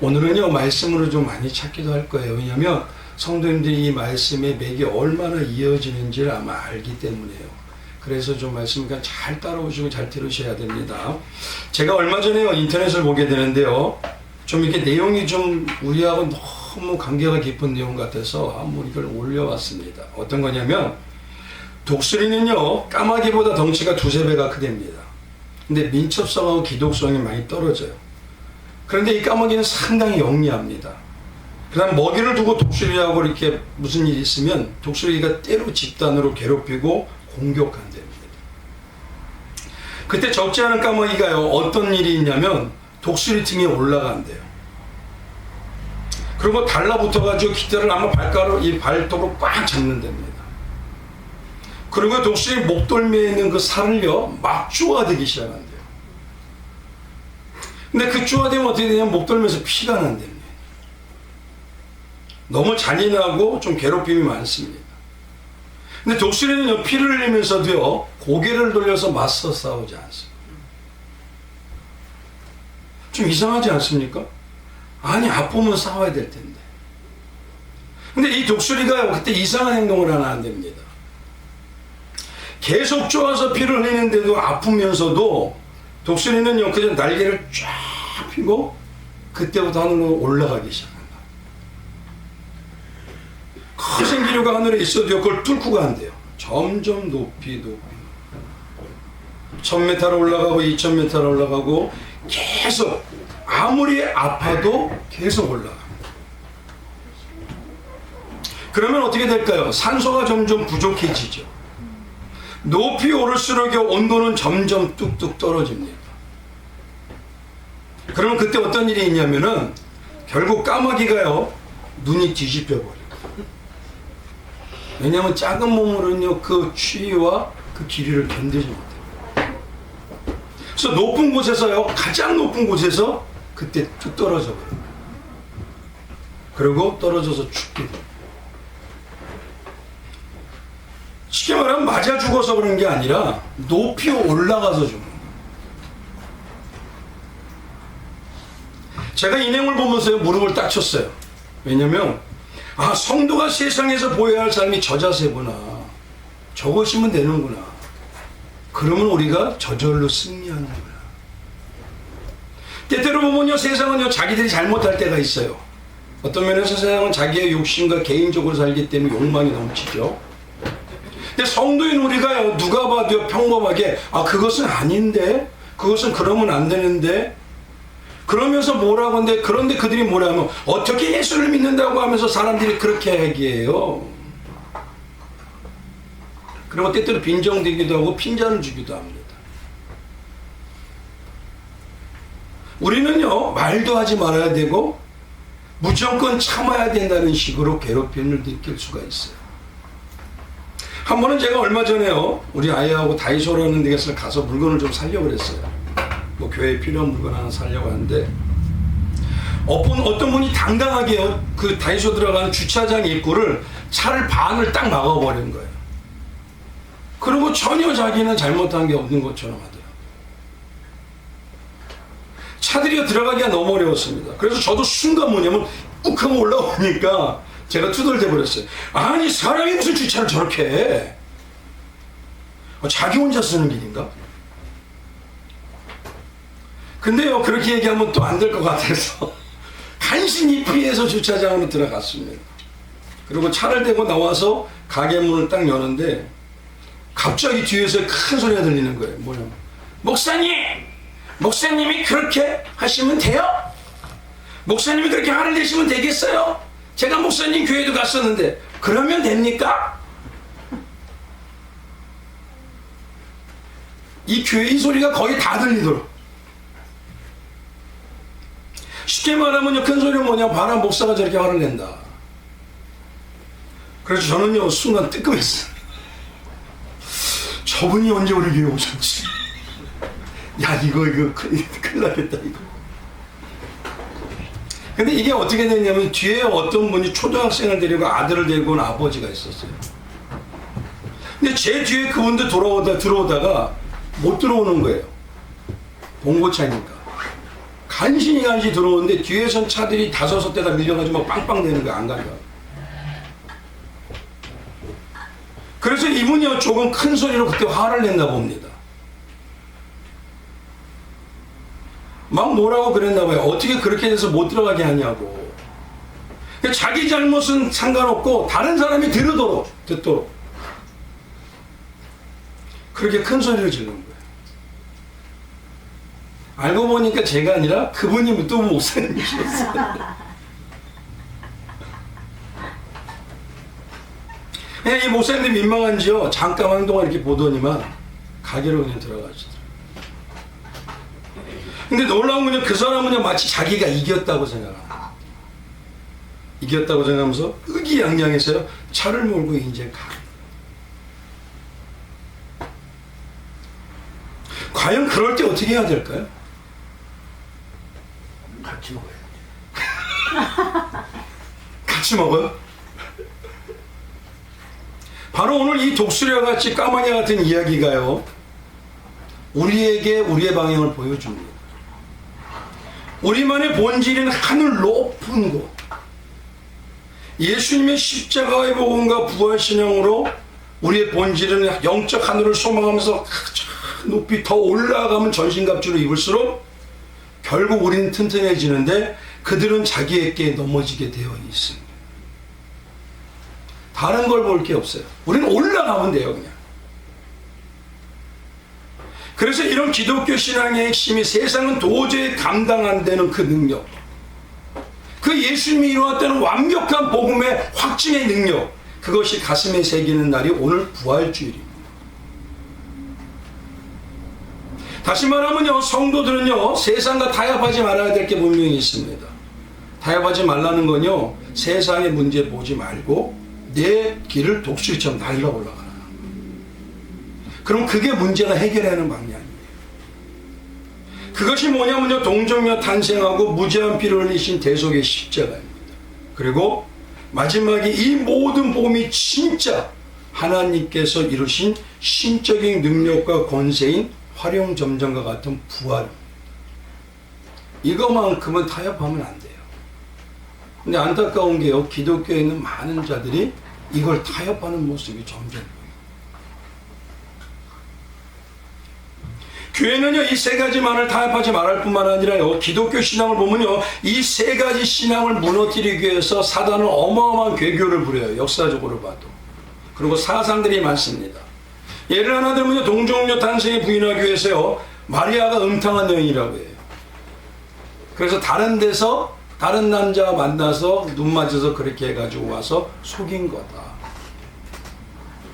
오늘은요 말씀으로 좀 많이 찾기도 할 거예요. 왜냐하면 성도님들이 이 말씀의 맥이 얼마나 이어지는지를 아마 알기 때문에요. 그래서 좀 말씀 잘 따라오시고 잘 들으셔야 됩니다. 제가 얼마 전에요 인터넷을 보게 되는데요, 좀 이렇게 내용이 좀 우리하고 너무 관계가 깊은 내용 같아서 한번 이걸 올려봤습니다. 어떤 거냐면, 독수리는요 까마귀보다 덩치가 2~3배가 크답니다. 근데 민첩성하고 기독성이 많이 떨어져요. 그런데 이 까마귀는 상당히 영리합니다. 그 다음 먹이를 두고 독수리하고 이렇게 무슨 일이 있으면 독수리가 때로 집단으로 괴롭히고 공격한답니다. 그때 적지 않은 까마귀가요 어떤 일이 있냐면 독수리 등에 올라간대요. 그리고 달라붙어가지고 깃털을 아마 이 발톱으로 꽉 잡는답니다. 그리고 독수리 목덜미에 있는 그 살을요 막 쪼아대기 시작한대요. 근데 그 쪼아대면 어떻게 되냐면 목덜미에서 피가 난답니다. 너무 잔인하고 좀 괴롭힘이 많습니다. 근데 독수리는 피를 흘리면서도요 고개를 돌려서 맞서 싸우지 않습니다. 좀 이상하지 않습니까? 아니 아프면 싸워야 될 텐데. 근데 이 독수리가 그때 이상한 행동을 하나 한답니다. 계속 쪼아서 피를 흘리는데도 아프면서도 독수리는요 그저 날개를 쫙 펴고 그때부터 하늘로 올라가기 시작한다. 거센 기류가 하늘에 있어도요 그걸 뚫고 간대요. 점점 높이 1000m 올라가고 2000m 올라가고 계속 아무리 아파도 계속 올라갑니다. 그러면 어떻게 될까요? 산소가 점점 부족해지죠. 높이 오를수록 온도는 점점 뚝뚝 떨어집니다. 그러면 그때 어떤 일이 있냐면은 결국 까마귀가요 눈이 뒤집혀 버려요. 왜냐하면 작은 몸으로는요 그 추위와 그 기류를 견디지 못해요. 그래서 높은 곳에서요 가장 높은 곳에서 그때 뚝 떨어져 버려요. 그리고 떨어져서 죽게 돼요. 쉽게 말하면 맞아 죽어서 그런 게 아니라 높이 올라가서 죽는 거예요. 제가 이 내용을 보면서 무릎을 딱 쳤어요. 왜냐면 성도가 세상에서 보여야 할 삶이 저 자세구나, 저것이면 되는구나. 그러면 우리가 저절로 승리하는구나. 때때로 보면요 세상은요 자기들이 잘못할 때가 있어요. 어떤 면에서 세상은 자기의 욕심과 개인적으로 살기 때문에 욕망이 넘치죠. 근데 성도인 우리가요 누가 봐도 평범하게 그것은 아닌데, 그것은 그러면 안 되는데 그러면서 뭐라고 하는데, 그런데 그들이 뭐라면 어떻게 예수를 믿는다고 하면서 사람들이 그렇게 얘기해요. 그리고 때때로 빈정대기도 하고 핀잔을 주기도 합니다. 우리는요 말도 하지 말아야 되고 무조건 참아야 된다는 식으로 괴롭힘을 느낄 수가 있어요. 한 번은 제가 얼마 전에요 우리 아이하고 다이소라는 데서 가서 물건을 좀 사려고 그랬어요. 뭐 교회에 필요한 물건 하나 사려고 하는데 어떤 분이 당당하게요 그 다이소 들어가는 주차장 입구를 차를 반을 딱 막아버린 거예요. 그리고 전혀 자기는 잘못한 게 없는 것처럼 하더라고요. 차들이 들어가기가 너무 어려웠습니다. 그래서 저도 순간 뭐냐면 욱 하고 올라오니까 제가 투덜대 버렸어요. 아니 사람이 무슨 주차를 저렇게 해? 자기 혼자 쓰는 길인가? 근데요 그렇게 얘기하면 또 안 될 것 같아서 간신히 피해서 주차장으로 들어갔습니다. 그리고 차를 대고 나와서 가게 문을 딱 여는데 갑자기 뒤에서 큰 소리가 들리는 거예요. 뭐냐면 목사님이 그렇게 하시면 돼요? 목사님이 그렇게 화를 내시면 되겠어요? 제가 목사님 교회도 갔었는데 그러면 됩니까? 이 교회 이 소리가 거의 다 들리도록. 쉽게 말하면요 큰 소리는 뭐냐, 봐라 목사가 저렇게 화를 낸다. 그래서 저는요 순간 뜨끔했어요. 저분이 언제 우리 교회 오셨지? 야 이거 큰일 나겠다 이거. 근데 이게 어떻게 됐냐면 뒤에 어떤 분이 초등학생을 데리고 아들을 데리고 온 아버지가 있었어요. 근데 제 뒤에 그분도 들어오다가 못 들어오는 거예요. 봉고차니까. 간신히 들어오는데 뒤에선 차들이 5-6대가 밀려가지고 막 빵빵 대는 거야. 안 가려. 그래서 이분이 조금 큰 소리로 그때 화를 냈나 봅니다. 막 뭐라고 그랬나 봐요. 어떻게 그렇게 돼서 못 들어가게 하냐고. 자기 잘못은 상관없고 다른 사람이 듣도록 그렇게 큰 소리를 지르는 거예요. 알고 보니까 제가 아니라 그분이 또 목사님이셨어요. 이 목사님들 민망한지요. 잠깐 한동안 이렇게 보더니만 가게로 그냥 들어가시더라고요. 근데 놀라운 건요, 그 사람은요, 마치 자기가 이겼다고 생각합니다. 이겼다고 생각하면서 의기양양해서요, 차를 몰고 이제 가. 과연 그럴 때 어떻게 해야 될까요? 같이 먹어야지. 같이 먹어요? 바로 오늘 이 독수리와 같이 까마귀 같은 이야기가요, 우리에게 우리의 방향을 보여줍니다. 우리만의 본질은 하늘 높은 곳, 예수님의 십자가의 복음과 부활신앙으로 우리의 본질은 영적 하늘을 소망하면서 높이 더 올라가면 전신갑주를 입을수록 결국 우리는 튼튼해지는데 그들은 자기에게 넘어지게 되어 있습니다. 다른 걸 볼 게 없어요. 우리는 올라가면 돼요, 그냥. 그래서 이런 기독교 신앙의 핵심이 세상은 도저히 감당 안 되는 그 능력, 그 예수님이 이루었다는 완벽한 복음의 확증의 능력, 그것이 가슴에 새기는 날이 오늘 부활주일입니다. 다시 말하면요, 성도들은요, 세상과 타협하지 말아야 될 게 분명히 있습니다. 타협하지 말라는 건요, 세상의 문제 보지 말고 내 길을 독수리처럼 날려 올라가라. 그럼 그게 문제가 해결하는 방향이에요. 그것이 뭐냐면요, 동정녀 탄생하고 무제한 피를 흘리신 대속의 십자가입니다. 그리고 마지막에 이 모든 복음이 진짜 하나님께서 이루신 신적인 능력과 권세인 활용점정과 같은 부활입니다. 이것만큼은 타협하면 안 돼요. 근데 안타까운 게요, 기독교에 있는 많은 자들이 이걸 타협하는 모습이 점점 보여요. 교회는요, 이 세 가지만을 타협하지 말할 뿐만 아니라요, 기독교 신앙을 보면요, 이 세 가지 신앙을 무너뜨리기 위해서 사단은 어마어마한 괴교를 부려요. 역사적으로 봐도. 그리고 사상들이 많습니다. 예를 하나 들면요, 동정녀 탄생에 부인하기 위해서요, 마리아가 음탕한 여인이라고 해요. 그래서 다른 데서 다른 남자와 만나서 눈 맞아서 그렇게 해가지고 와서 속인 거다.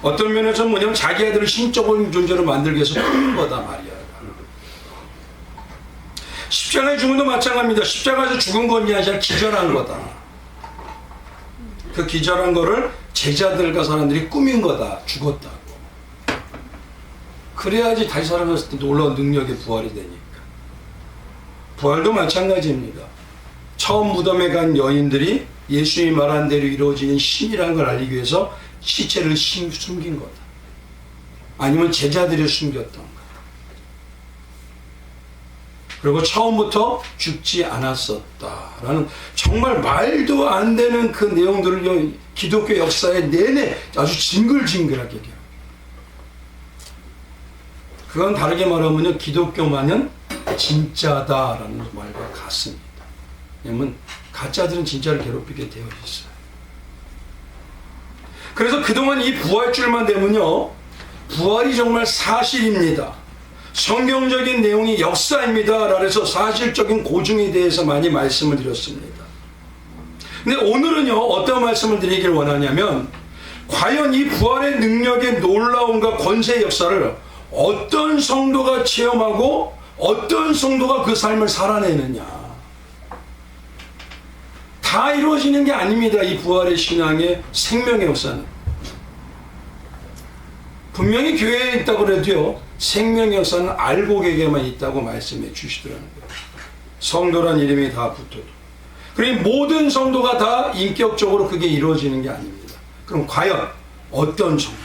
어떤 면에서 뭐냐면 자기 아들을 신적인 존재로 만들기 위해서 속인 거다, 마리아가. 십자가에 죽은 것도 마찬가지입니다. 십자가에서 죽은 건 아니라 기절한 거다. 그 기절한 거를 제자들과 사람들이 꾸민 거다. 죽었다고. 그래야지 다시 살아났을 때 놀라운 능력의 부활이 되니까. 부활도 마찬가지입니다. 처음 무덤에 간 여인들이 예수님이 말한 대로 이루어지는 신이라는 걸 알리기 위해서 시체를 숨긴 거다. 아니면 제자들이 숨겼던 거다. 그리고 처음부터 죽지 않았었다라는 정말 말도 안 되는 그 내용들을 기독교 역사에 내내 아주 징글징글하게 얘기합니다. 그건 다르게 말하면 기독교만은 진짜다라는 말과 같습니다. 왜냐하면 가짜들은 진짜를 괴롭히게 되어 있어요. 그래서 그동안 이 부활줄만 되면요, 부활이 정말 사실입니다. 성경적인 내용이 역사입니다. 그래서 사실적인 고증에 대해서 많이 말씀을 드렸습니다. 근데 오늘은요, 어떤 말씀을 드리길 원하냐면, 과연 이 부활의 능력의 놀라움과 권세의 역사를 어떤 성도가 체험하고 어떤 성도가 그 삶을 살아내느냐. 다 이루어지는 게 아닙니다. 이 부활의 신앙의 생명의 역사는. 분명히 교회에 있다고 해도요, 생명의 역사는 알곡에게만 있다고 말씀해 주시더라는 거예요. 성도란 이름이 다 붙어도. 그러니 모든 성도가 다 인격적으로 그게 이루어지는 게 아닙니다. 그럼 과연 어떤 성도?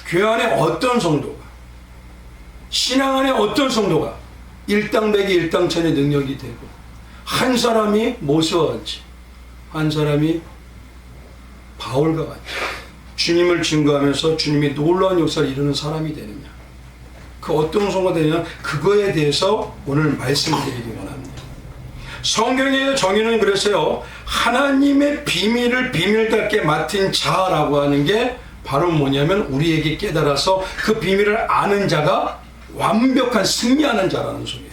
교회 안에 어떤 성도가? 신앙 안에 어떤 성도가 일당백이 일당천의 능력이 되고, 한 사람이 모세와 같이, 한 사람이 바울과 같이 주님을 증거하면서 주님이 놀라운 역사를 이루는 사람이 되느냐, 그 어떤 성도가 되느냐, 그거에 대해서 오늘 말씀드리기 원합니다. 성경의 정의는 그래서요, 하나님의 비밀을 비밀답게 맡은 자라고 하는 게 바로 뭐냐면, 우리에게 깨달아서 그 비밀을 아는 자가 완벽한 승리하는 자라는 소리예요.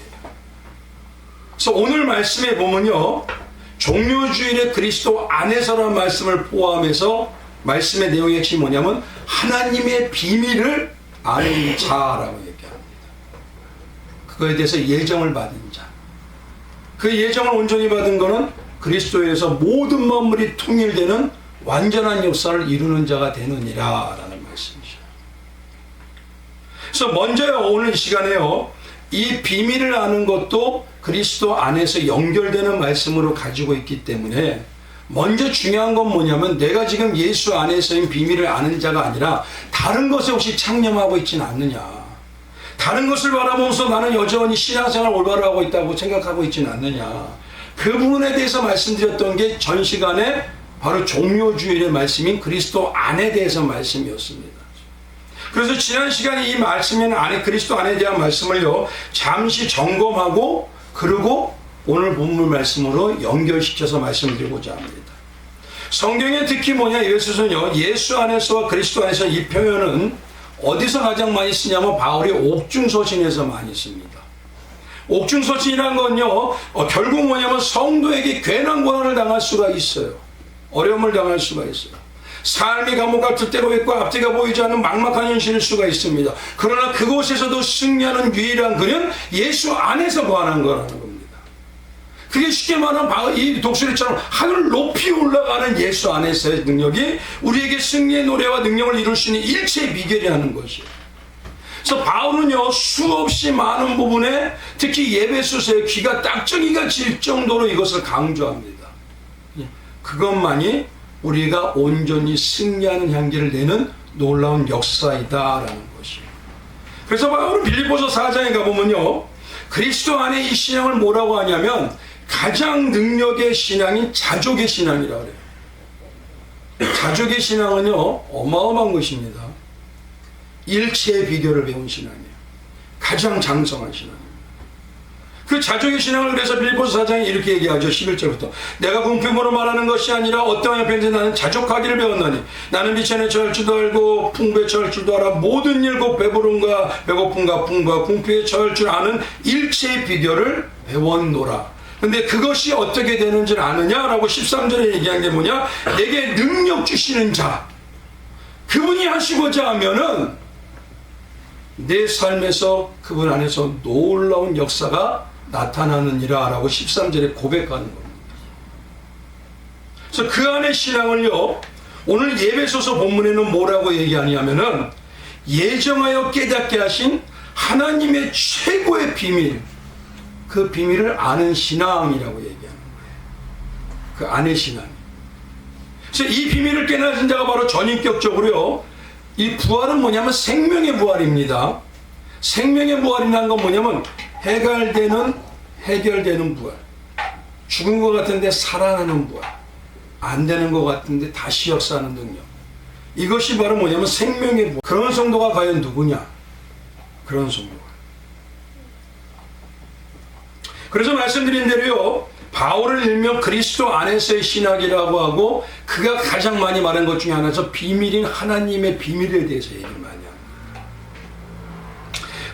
그래서 오늘 말씀에 보면요, 종료주일의 그리스도 안에서라는 말씀을 포함해서 말씀의 내용의 핵심이 뭐냐면, 하나님의 비밀을 아는 자라고 얘기합니다. 그거에 대해서 예정을 받은 자. 그 예정을 온전히 받은 것은 그리스도에서 모든 만물이 통일되는 완전한 역사를 이루는 자가 되느니라 라는 말씀이죠. 그래서 먼저요, 오늘 이 시간에요, 이 비밀을 아는 것도 그리스도 안에서 연결되는 말씀으로 가지고 있기 때문에, 먼저 중요한 건 뭐냐면, 내가 지금 예수 안에서인 비밀을 아는 자가 아니라 다른 것에 혹시 창념하고 있지는 않느냐, 다른 것을 바라보면서 나는 여전히 신앙생활 올바로 하고 있다고 생각하고 있지는 않느냐, 그 부분에 대해서 말씀드렸던 게 전 시간에 바로 종료주일의 말씀인 그리스도 안에 대해서 말씀이었습니다. 그래서 지난 시간에 이 말씀인 안에, 그리스도 안에 대한 말씀을요, 잠시 점검하고, 그리고 오늘 본문 말씀으로 연결시켜서 말씀드리고자 합니다. 성경에 특히 뭐냐, 이것은요, 예수 안에서와 그리스도 안에서, 이 표현은 어디서 가장 많이 쓰냐면 바울이 옥중서신에서 많이 씁니다. 옥중서신이라는 건요, 결국 뭐냐면 성도에게 괜한 고난을 당할 수가 있어요. 어려움을 당할 수가 있어요. 삶이 감옥 같을 때로 있고 앞뒤가 보이지 않는 막막한 현실일 수가 있습니다. 그러나 그곳에서도 승리하는 유일한 그는 예수 안에서 거하는 거라는 겁니다. 그게 쉽게 말하면 이 독수리처럼 하늘 높이 올라가는 예수 안에서의 능력이 우리에게 승리의 노래와 능력을 이룰 수 있는 일체의 비결이라는 것이에요. 그래서 바울은요, 수없이 많은 부분에 특히 예배소서에 귀가 딱정이가 질 정도로 이것을 강조합니다. 그것만이 우리가 온전히 승리하는 향기를 내는 놀라운 역사이다라는 것이에요. 그래서 바울은 빌립보서 4장에 가보면요, 그리스도 안에 이 신앙을 뭐라고 하냐면 가장 능력의 신앙인 자족의 신앙이라고 그래요. 자족의 신앙은요, 어마어마한 것입니다. 일체의 비결을 배운 신앙이에요. 가장 장성한 신앙입니다. 그 자족의 신앙을 그래서 빌립보서 4장에 이렇게 얘기하죠. 11절부터 내가 궁핍으로 말하는 것이 아니라 어떠한 형편인지 나는 자족하기를 배웠나니 나는 미천에 처할 줄도 알고 풍부에 처할 줄도 알아 모든 일 곧 배부름과 배고픔과 풍부와 궁핍에 처할 줄 아는 일체의 비결을 배웠노라. 근데 그것이 어떻게 되는지를 아느냐라고 13절에 얘기한 게 뭐냐, 내게 능력 주시는 자, 그분이 하시고자 하면은 내 삶에서 그분 안에서 놀라운 역사가 나타나느니라 라고 13절에 고백하는 겁니다. 그래서 그 안의 신앙을요, 오늘 예배소서 본문에는 뭐라고 얘기하냐면은 예정하여 깨닫게 하신 하나님의 최고의 비밀, 그 비밀을 아는 신앙이라고 얘기하는 거예요. 그 안의 신앙. 그래서 이 비밀을 깨닫은 자가 바로 전인격적으로요, 이 부활은 뭐냐면 생명의 부활입니다. 생명의 부활이라는 건 뭐냐면 해결되는 부활. 죽은 것 같은데 살아나는 부활. 안 되는 것 같은데 다시 역사하는 능력. 이것이 바로 뭐냐면 생명의 부활. 그런 성도가 과연 누구냐? 그런 성도가. 그래서 말씀드린 대로요, 바울을 일명 그리스도 안에서의 신학이라고 하고, 그가 가장 많이 말한 것 중에 하나에서 비밀인 하나님의 비밀에 대해서 얘기를 많이 합니다.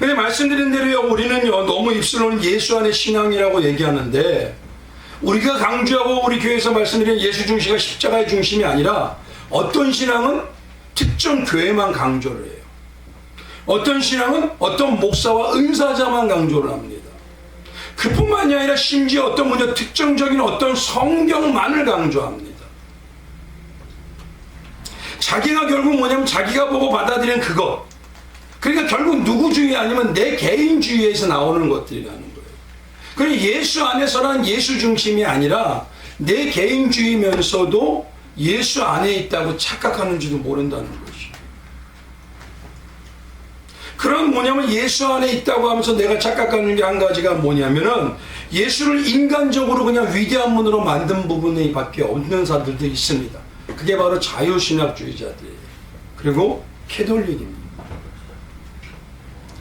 근데 말씀드린 대로요, 우리는요, 너무 입술로는 예수 안의 신앙이라고 얘기하는데, 우리가 강조하고 우리 교회에서 말씀드린 예수 중심과 십자가의 중심이 아니라, 어떤 신앙은 특정 교회만 강조를 해요. 어떤 신앙은 어떤 목사와 은사자만 강조를 합니다. 그뿐만이 아니라 심지어 어떤 분야 특정적인 어떤 성경만을 강조합니다. 자기가 결국 뭐냐면 자기가 보고 받아들이는 그것, 그러니까 결국 누구주의 아니면 내 개인주의에서 나오는 것들이라는 거예요. 그러니까 예수 안에서란 예수 중심이 아니라 내 개인주의면서도 예수 안에 있다고 착각하는지도 모른다는 것이죠. 그런 뭐냐면 예수 안에 있다고 하면서 내가 착각하는 게 한 가지가 뭐냐면은 예수를 인간적으로 그냥 위대한 분으로 만든 부분이 밖에 없는 사람들도 있습니다. 그게 바로 자유신학주의자들이에요. 그리고 캐톨릭입니다.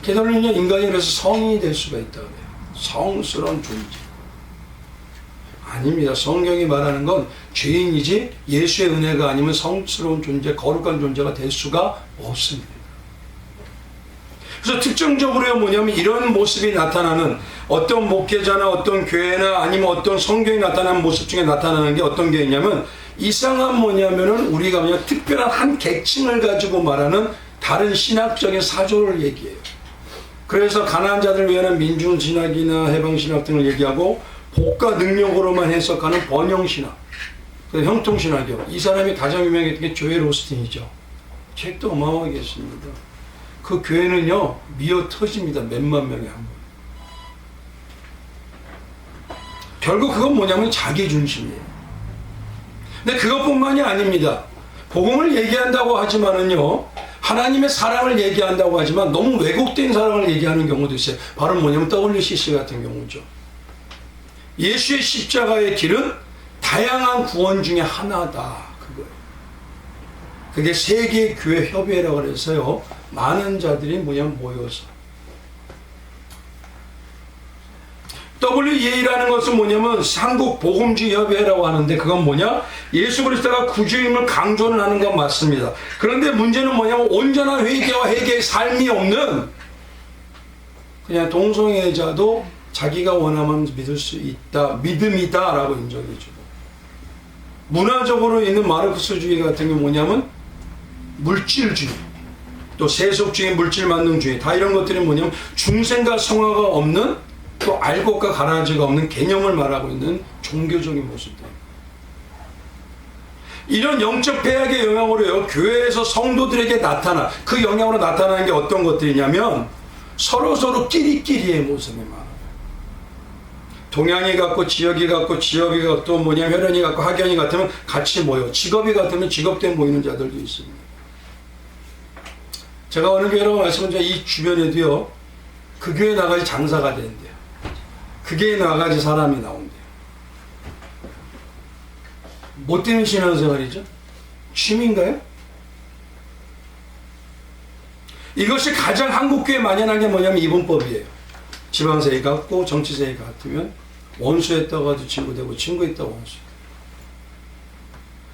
캐톨릭은 인간이 그래서 성인이 될 수가 있다고 해요. 성스러운 존재. 아닙니다. 성경이 말하는 건 죄인이지 예수의 은혜가 아니면 성스러운 존재, 거룩한 존재가 될 수가 없습니다. 그래서 특정적으로 뭐냐면 이런 모습이 나타나는 어떤 목회자나 어떤 교회나 아니면 어떤 성경이 나타나는 모습 중에 나타나는 게 어떤 게 있냐면 이상한 뭐냐면은 우리가 그냥 특별한 한 계층을 가지고 말하는 다른 신학적인 사조를 얘기해요. 그래서 가난한 자들 위한 민중신학이나 해방신학 등을 얘기하고 복과 능력으로만 해석하는 번영신학, 형통신학이요. 이 사람이 가장 유명했던 게 조엘 오스틴이죠. 책도 어마어마하게 했습니다. 그 교회는요 미어 터집니다. 몇만 명에 한 번. 결국 그건 뭐냐면 자기 중심이에요. 근데 그것뿐만이 아닙니다. 복음을 얘기한다고 하지만은요 하나님의 사랑을 얘기한다고 하지만 너무 왜곡된 사랑을 얘기하는 경우도 있어요. 바로 뭐냐면 WCC 같은 경우죠. 예수의 십자가의 길은 다양한 구원 중에 하나다. 그거예요. 그게 세계 교회 협의회라고 그래서요 많은 자들이 뭐냐면 모여서 WEA라는 것은 뭐냐면 한국 복음주의 협의회라고 하는데 그건 뭐냐? 예수 그리스도가 구주임을 강조는 하는 건 맞습니다. 그런데 문제는 뭐냐면 온전한 회개와 회개의 삶이 없는 그냥 동성애자도 자기가 원하면 믿을 수 있다, 믿음이다 라고 인정해주고 문화적으로 있는 마르크스주의 같은 게 뭐냐면 물질주의 또 세속주의, 물질만능주의 다 이런 것들이 뭐냐면 중생과 성화가 없는 또 알곡과 가라지가 없는 개념을 말하고 있는 종교적인 모습들. 이런 영적 폐악의 영향으로요 교회에서 성도들에게 나타나 그 영향으로 나타나는 게 어떤 것들이냐면 서로 끼리끼리의 모습이 많아요. 동양이 같고 지역이 같고 지역이 같고 뭐냐면 혈연이 같고 학연이 같으면 같이 모여 직업이 같으면 직업대 모이는 자들도 있습니다. 제가 어느 교회라고 말씀드린 이 주변에도요 그 교회 나가지 장사가 된대요. 그 교회 나가지 사람이 나온대요. 뭐 때문에 신앙생활이죠? 취미인가요? 이것이 가장 한국교회에 만연한 게 뭐냐면 이분법이에요. 지방세이 같고 정치세이 같으면 원수했다가도 친구 되고 친구했다가 원수.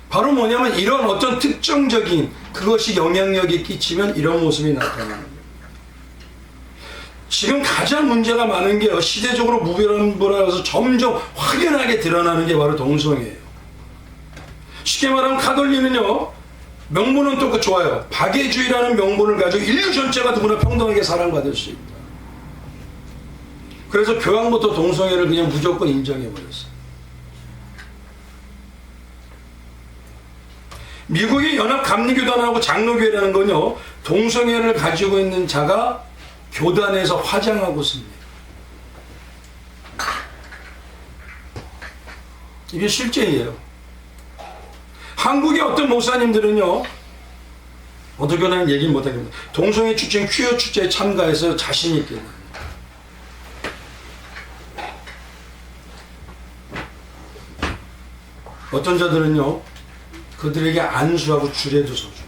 바로 뭐냐면 이런 어떤 특정적인 그것이 영향력이 끼치면 이런 모습이 나타나는 거예요. 지금 가장 문제가 많은 게 시대적으로 무변불화라서 점점 확연하게 드러나는 게 바로 동성애예요. 쉽게 말하면 카톨릭은요 명분은 또 좋아요. 박애주의라는 명분을 가지고 인류 전체가 누구나 평등하게 사랑받을 수 있다. 그래서 교황부터 동성애를 그냥 무조건 인정해버렸어요. 미국의 연합감리교단하고 장로교회라는 건요 동성애를 가지고 있는 자가 교단에서 화장하고 씁니다. 이게 실제예요. 한국의 어떤 목사님들은요 어떻게 하는 얘기는 못하겠습니다. 동성애 축제, 퀴어 축제에 참가해서 자신 있게 어떤 자들은요 그들에게 안수하고 주례도 서줍니다.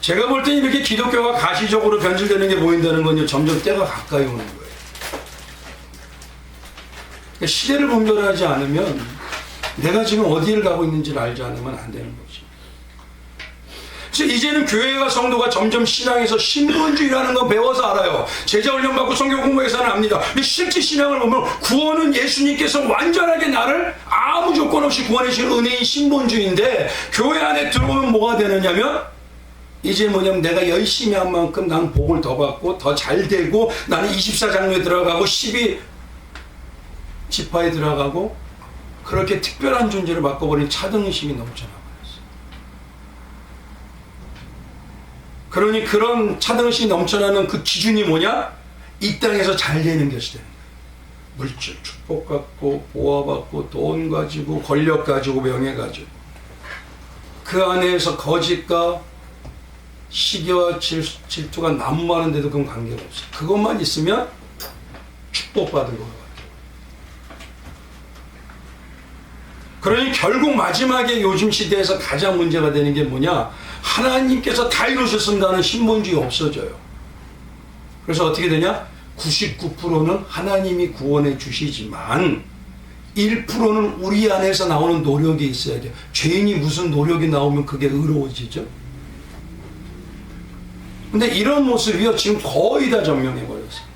제가 볼 때 이렇게 기독교가 가시적으로 변질되는 게 보인다는 건요 점점 때가 가까이 오는 거예요. 그러니까 시대를 분별하지 않으면 내가 지금 어디를 가고 있는지를 알지 않으면 안 되는 거지. 그래서 이제는 교회가 성도가 점점 신앙에서 신분주의라는 건 배워서 알아요. 제자훈련 받고 성경 공부해서는 압니다. 근데 실제 신앙을 보면 구원은 예수님께서 완전하게 나를 아무 조건 없이 구원해 주신 은혜인 신분주의인데 교회 안에 들어오면 뭐가 되느냐면 이제 뭐냐면 내가 열심히 한 만큼 난 복을 더 받고 더 잘 되고 나는 24장로에 들어가고 12지파에 들어가고 그렇게 특별한 존재를 바꿔버린 차등의식이 넘쳐나 버렸어요. 그러니 그런 차등의식이 넘쳐나는 그 기준이 뭐냐? 이 땅에서 잘 되는 것이 되는 거예요. 물질 축복 갖고 보호받고 돈 가지고 권력 가지고 명예 가지고 그 안에서 거짓과 시기와 질투가 난무하는데도 그건 관계가 없어. 그것만 있으면 축복받은 것 같아요. 그러니 결국 마지막에 요즘 시대에서 가장 문제가 되는 게 뭐냐? 하나님께서 다 이루셨습니다는 신본주의 없어져요. 그래서 어떻게 되냐? 99%는 하나님이 구원해 주시지만 1%는 우리 안에서 나오는 노력이 있어야 돼요. 죄인이 무슨 노력이 나오면 그게 의로워지죠? 근데 이런 모습이요, 지금 거의 다 점령해 버렸어요.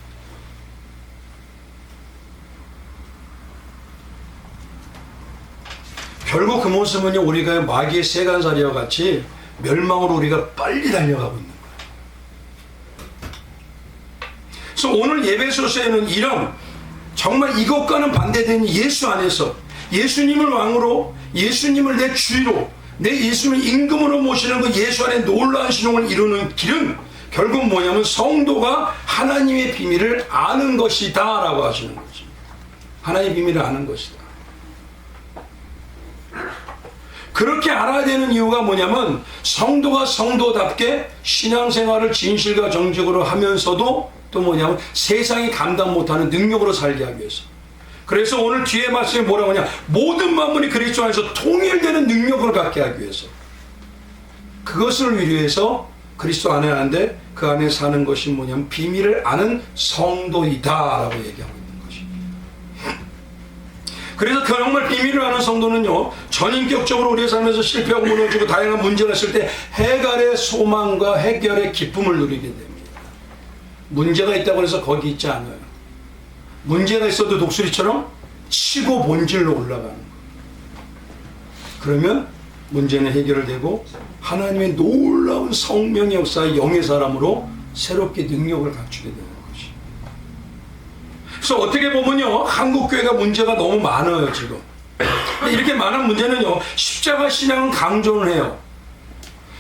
결국 그 모습은요, 우리가 마귀의 세간살이와 같이 멸망으로 우리가 빨리 달려가고 있는 거예요. 그래서 오늘 예배소서에는 이런 정말 이것과는 반대되는 예수 안에서 예수님을 왕으로, 예수님을 내 주위로, 내 예수님을 임금으로 모시는 그 예수 안에 놀라운 신용을 이루는 길은 결국 뭐냐면 성도가 하나님의 비밀을 아는 것이다 라고 하시는 거죠. 하나님의 비밀을 아는 것이다. 그렇게 알아야 되는 이유가 뭐냐면 성도가 성도답게 신앙생활을 진실과 정직으로 하면서도 또 뭐냐면 세상이 감당 못하는 능력으로 살게 하기 위해서. 그래서 오늘 뒤에 말씀에 뭐라고 하냐, 모든 만물이 그리스도 안에서 통일되는 능력을 갖게 하기 위해서, 그것을 위해서 그리스도 안에 하는데 그 안에 사는 것이 뭐냐면 비밀을 아는 성도이다 라고 얘기하고 있는 것입니다. 그래서 정말 비밀을 아는 성도는요, 전인격적으로 우리의 삶에서 실패하고 무너지고 다양한 문제가 있을 때 해결의 소망과 해결의 기쁨을 누리게 됩니다. 문제가 있다고 해서 거기 있지 않아요. 문제가 있어도 독수리처럼 치고 본질로 올라가는 거예요. 그러면 문제는 해결되고 하나님의 놀라운 성령의 역사의 영의 사람으로 새롭게 능력을 갖추게 되는 것이. 그래서 어떻게 보면요, 한국교회가 문제가 너무 많아요 지금. 이렇게 많은 문제는요, 십자가 신앙은 강조를 해요.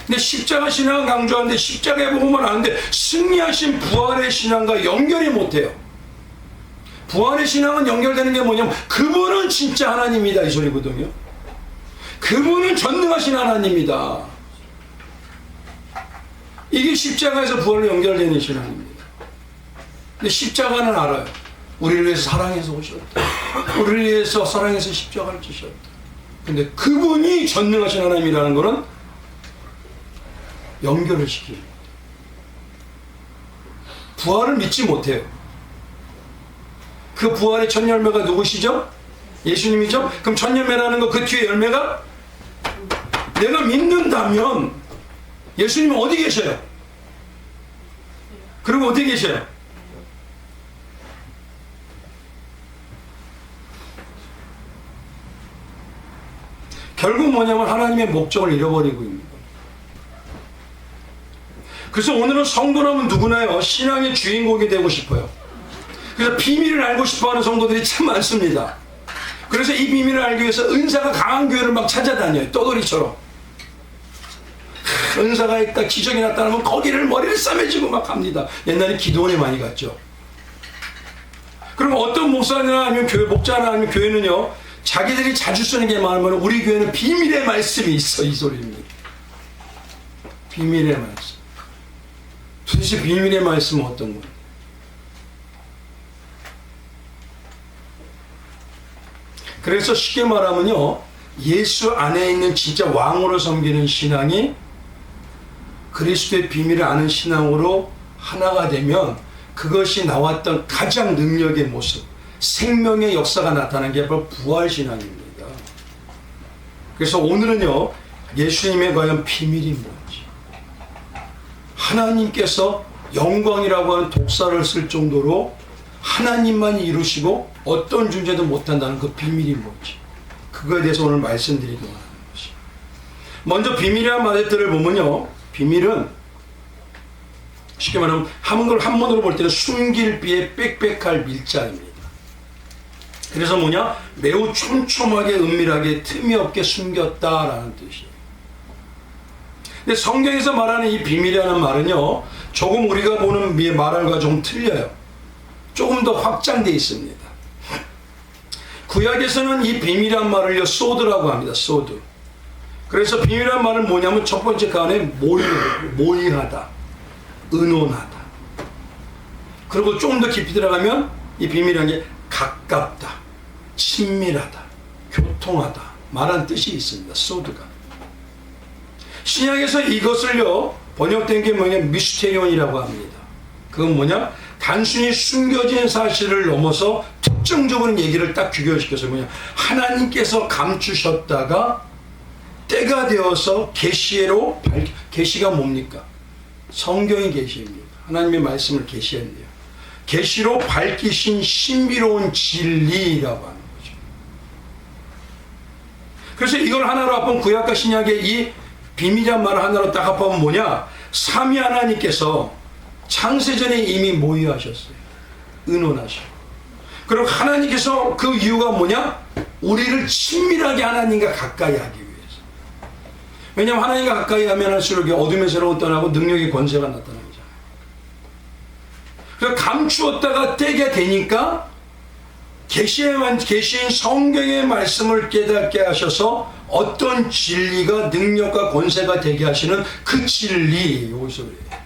근데 십자가 신앙은 강조하는데 십자가에 복음을 아는데 승리하신 부활의 신앙과 연결이 못해요. 부활의 신앙은 연결되는 게 뭐냐면 그분은 진짜 하나님이다 이 소리거든요. 그분은 전능하신 하나님이다. 이게 십자가에서 부활로 연결되는 신앙입니다. 근데 십자가는 알아요. 우리를 위해서 사랑해서 오셨다. 우리를 위해서 사랑해서 십자가를 지셨다. 근데 그분이 전능하신 하나님이라는 것은 연결을 시키는 거예요. 부활을 믿지 못해요. 그 부활의 첫 열매가 누구시죠? 예수님이죠? 그럼 첫 열매라는 거 그 뒤에 열매가 내가 믿는다면 예수님은 어디 계셔요? 그리고 어디 계셔요? 결국 뭐냐면 하나님의 목적을 잃어버리고 있는 거예요. 그래서 오늘은 성도라면 누구나요, 신앙의 주인공이 되고 싶어요. 그래서 비밀을 알고 싶어하는 성도들이 참 많습니다. 그래서 이 비밀을 알기 위해서 은사가 강한 교회를 막 찾아다녀요. 떠돌이처럼. 은사가 있다, 기적이 나타나면 거기를 머리를 싸매지고 막 갑니다. 옛날에 기도원에 많이 갔죠. 그럼 어떤 목사나 아니면 교회 목자나 아니면 교회는요, 자기들이 자주 쓰는 게 많으면 우리 교회는 비밀의 말씀이 있어 이 소리입니다. 비밀의 말씀. 도대체 비밀의 말씀은 어떤 거예요? 그래서 쉽게 말하면요, 예수 안에 있는 진짜 왕으로 섬기는 신앙이 그리스도의 비밀을 아는 신앙으로 하나가 되면 그것이 나왔던 가장 능력의 모습, 생명의 역사가 나타난 게 바로 부활신앙입니다. 그래서 오늘은요, 예수님의 과연 비밀이 뭔지, 하나님께서 영광이라고 하는 독사를 쓸 정도로 하나님만이 이루시고 어떤 존재도 못한다는 그 비밀이 뭔지, 그거에 대해서 오늘 말씀드리려고 하는 것이. 먼저 비밀이라는 말들을 보면요, 비밀은 쉽게 말하면 한문으로 볼 때는 숨길 비에 빽빽할 밀자입니다. 그래서 뭐냐? 매우 촘촘하게 은밀하게 틈이 없게 숨겼다라는 뜻이에요. 근데 성경에서 말하는 이 비밀이라는 말은요, 조금 우리가 보는 말과 좀 틀려요. 조금 더 확장되어 있습니다. 구약에서는 이 비밀이란 말을요, 소드라고 합니다. 소드. 그래서 비밀이란 말은 뭐냐면 첫 번째 그 안에 모의하다, 의논하다. 그리고 조금 더 깊이 들어가면 이 비밀이라는 게 가깝다, 친밀하다, 교통하다 말한 뜻이 있습니다. 소드가. 신약에서 이것을요 번역된 게 뭐냐 미스테리온이라고 합니다. 그건 뭐냐 단순히 숨겨진 사실을 넘어서 특정적인 얘기를 딱 규결시켜서 뭐냐 하나님께서 감추셨다가 때가 되어서 계시로 계시가 뭡니까? 성경의 계시입니다. 하나님의 말씀을 계시했네요. 계시로 밝히신 신비로운 진리라고 하는 거죠. 그래서 이걸 하나로 합하면 구약과 신약의 이 비밀이란 말을 하나로 딱 합하면 뭐냐? 삼위 하나님께서 창세전에 이미 모의하셨어요. 의논하시고. 그리고 하나님께서 그 이유가 뭐냐? 우리를 친밀하게 하나님과 가까이 하기 위해서. 왜냐하면 하나님과 가까이 하면 할수록 어둠의 세력은 떠나고 능력의 권세가 나타나잖아요. 그래서 감추었다가 떼게 되니까 계시인 성경의 말씀을 깨닫게 하셔서 어떤 진리가 능력과 권세가 되게 하시는 그 진리, 여기서 그래요.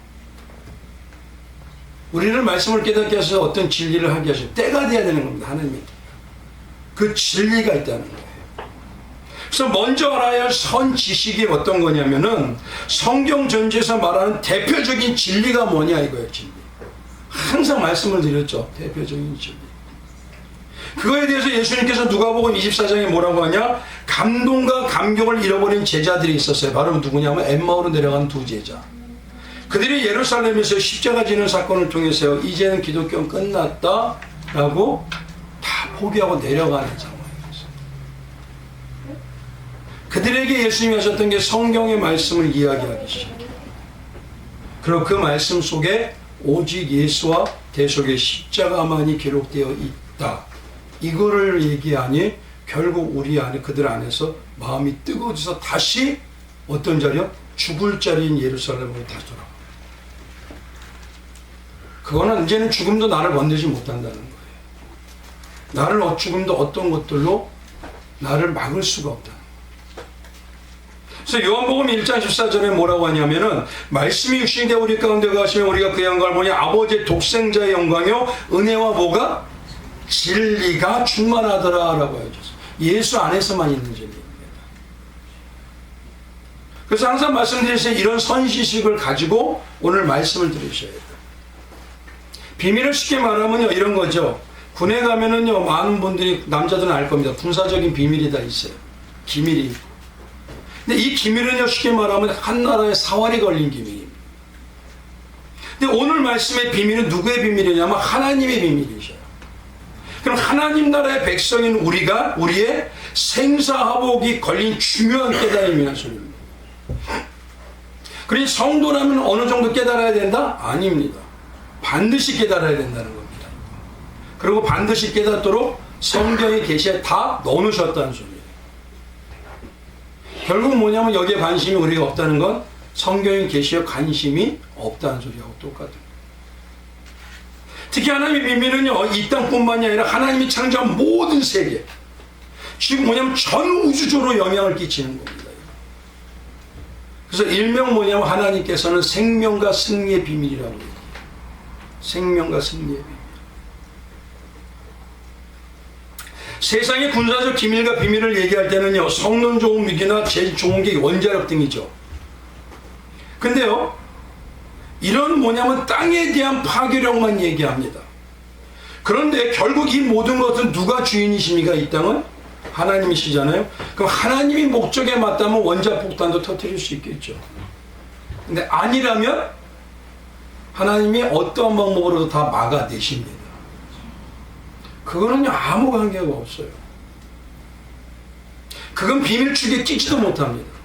우리를 말씀을 깨닫게 하셔서 어떤 진리를 하게 하시는 때가 돼야 되는 겁니다. 하나님이. 그 진리가 있다는 거예요. 그래서 먼저 알아야 할 선 지식이 어떤 거냐면은 성경 전체에서 말하는 대표적인 진리가 뭐냐 이거예요. 진리. 항상 말씀을 드렸죠. 대표적인 진리. 그거에 대해서 예수님께서 누가복음 24장에 뭐라고 하냐? 감동과 감격을 잃어버린 제자들이 있었어요. 바로 누구냐면 엠마오로 내려간 두 제자. 그들이 예루살렘에서 십자가 지는 사건을 통해서 이제는 기독교는 끝났다라고 다 포기하고 내려가는 상황이었어요. 그들에게 예수님이 하셨던 게 성경의 말씀을 이야기하기 시작해요. 그리고 그 말씀 속에 오직 예수와 대속의 십자가만이 기록되어 있다. 이거를 얘기하니 결국 우리 안에 그들 안에서 마음이 뜨거워져서 다시 어떤 자리요? 죽을 자리인 예루살렘으로 다시 돌아가. 그거는 이제는 죽음도 나를 건드지 못한다는 거예요. 나를 죽음도 어떤 것들로 나를 막을 수가 없다. 그래서 요한복음 1장 14절에 뭐라고 하냐면은 말씀이 육신이 되어 우리 가운데 가시면 우리가 그 영광을 보니 아버지의 독생자의 영광이요 은혜와 뭐가? 진리가 충만하더라 라고 해줬어요. 예수 안에서만 있는 진리입니다. 그래서 항상 말씀드렸어요. 이런 선지식을 가지고 오늘 말씀을 들으셔야 돼요. 비밀을 쉽게 말하면요 이런 거죠. 군에 가면은요 많은 분들이 남자들은 알 겁니다. 군사적인 비밀이 다 있어요. 기밀이 있고. 근데 이 기밀은요 쉽게 말하면 한 나라의 사활이 걸린 기밀입니다. 근데 오늘 말씀의 비밀은 누구의 비밀이냐면 하나님의 비밀이셔요. 그럼 하나님 나라의 백성인 우리가 우리의 생사화복이 걸린 중요한 깨달음이라는 소리입니다. 그러니 성도라면 어느 정도 깨달아야 된다? 아닙니다. 반드시 깨달아야 된다는 겁니다. 그리고 반드시 깨닫도록 성경의 계시에 다 넣어놓으셨다는 소리예요. 결국 뭐냐면 여기에 관심이 우리가 없다는 건 성경의 계시에 관심이 없다는 소리하고 똑같아요. 특히 하나님의 비밀은요 이 땅뿐만이 아니라 하나님이 창조한 모든 세계, 지금 뭐냐면 전 우주적으로 영향을 끼치는 겁니다. 그래서 일명 뭐냐면 하나님께서는 생명과 승리의 비밀이라고 해요. 생명과 승리의 비밀. 세상의 군사적 기밀과 비밀을 얘기할 때는요 성능 좋은 무기나 제일 좋은 게 원자력 등이죠. 근데요 이런 뭐냐면 땅에 대한 파괴력만 얘기합니다. 그런데 결국 이 모든 것은 누가 주인이십니까? 이 땅은 하나님이시잖아요. 그럼 하나님이 목적에 맞다면 원자폭탄도 터뜨릴 수 있겠죠. 근데 아니라면 하나님이 어떠한 방법으로도 다 막아내십니다. 그거는요 아무 관계가 없어요. 그건 비밀축에 끼지도 못합니다.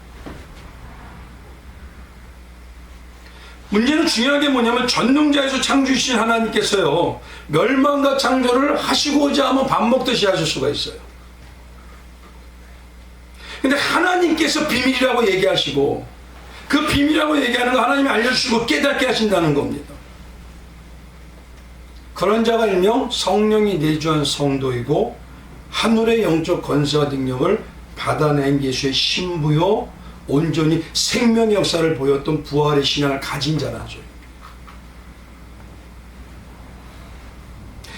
문제는 중요한 게 뭐냐면 전능자에서 창조주신 하나님께서요 멸망과 창조를 하시고자 하면 밥 먹듯이 하실 수가 있어요. 근데 하나님께서 비밀이라고 얘기하시고 그 비밀이라고 얘기하는 거 하나님이 알려주시고 깨닫게 하신다는 겁니다. 그런 자가 일명 성령이 내주한 성도이고 하늘의 영적 권세와 능력을 받아낸 예수의 신부요 온전히 생명의 역사를 보였던 부활의 신앙을 가진 자라죠.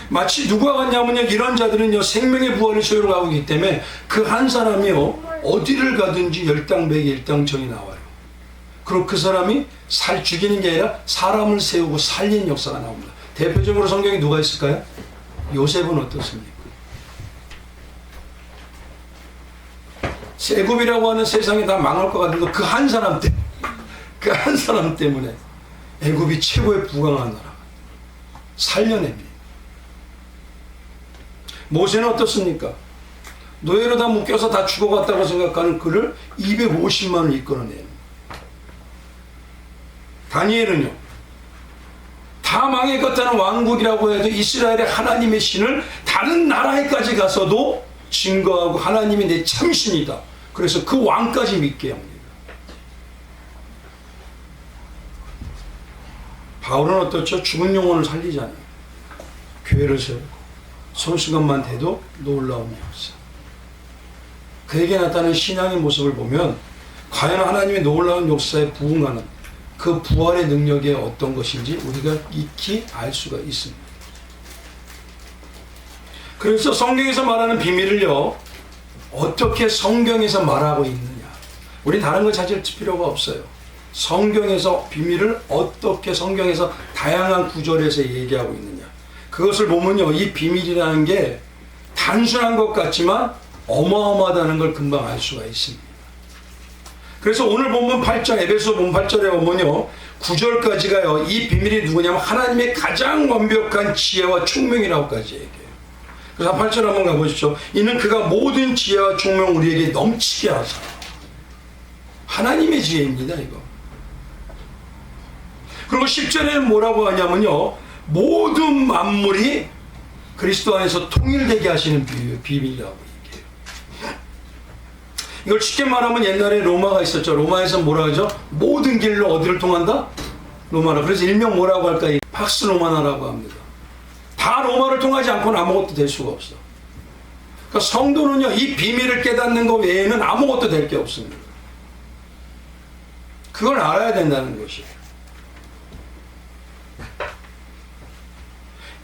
마치 누가 같냐면요, 이런 자들은요 생명의 부활의 소유를 가고 있기 때문에 그 한 사람이요 어디를 가든지 일당백이 일당천이 나와요. 그리고 그 사람이 죽이는 게 아니라 사람을 세우고 살리는 역사가 나옵니다. 대표적으로 성경에 누가 있을까요? 요셉은 어떻습니까? 세굽이라고 하는 세상이 다 망할 것 같은데 그 한 사람 때문에, 그 한 사람 때문에 애굽이 최고의 부강한 나라 살려냅니다. 모세는 어떻습니까? 노예로 다 묶여서 다 죽어갔다고 생각하는 그를 250만을 이끌어내요. 다니엘은요, 다 망해갔다는 왕국이라고 해도 이스라엘의 하나님의 신을 다른 나라에까지 가서도 증거하고 하나님이 내 참신이다. 그래서 그 왕까지 믿게 합니다. 바울은 어떻죠? 죽은 영혼을 살리잖아요. 교회를 세우고 손수건만 대도 놀라운 역사. 그에게 나타나는 신앙의 모습을 보면 과연 하나님의 놀라운 역사에 부응하는 그 부활의 능력이 어떤 것인지 우리가 익히 알 수가 있습니다. 그래서 성경에서 말하는 비밀을요 어떻게 성경에서 말하고 있느냐, 우리 다른 걸 찾을 필요가 없어요. 성경에서 비밀을 어떻게 성경에서 다양한 구절에서 얘기하고 있느냐, 그것을 보면요 이 비밀이라는 게 단순한 것 같지만 어마어마하다는 걸 금방 알 수가 있습니다. 그래서 오늘 본문 8장, 에베소 본문 8절에 보면요 9절까지가요 이 비밀이 누구냐면 하나님의 가장 완벽한 지혜와 총명이라고까지 얘기해요. 그래서 8절 한번 가보십시오. 이는 그가 모든 지혜와 총명 우리에게 넘치게 하사. 하나님의 지혜입니다 이거. 그리고 10절에는 뭐라고 하냐면요 모든 만물이 그리스도 안에서 통일되게 하시는 비밀이라고 얘기해요. 이걸 쉽게 말하면 옛날에 로마가 있었죠. 로마에서 뭐라 하죠? 모든 길로 어디를 통한다? 로마라. 그래서 일명 뭐라고 할까요? 팍스 로마나라고 합니다. 다 로마를 통하지 않고는 아무것도 될 수가 없어. 그러니까 성도는요 이 비밀을 깨닫는 것 외에는 아무것도 될 게 없습니다. 그걸 알아야 된다는 것이에요.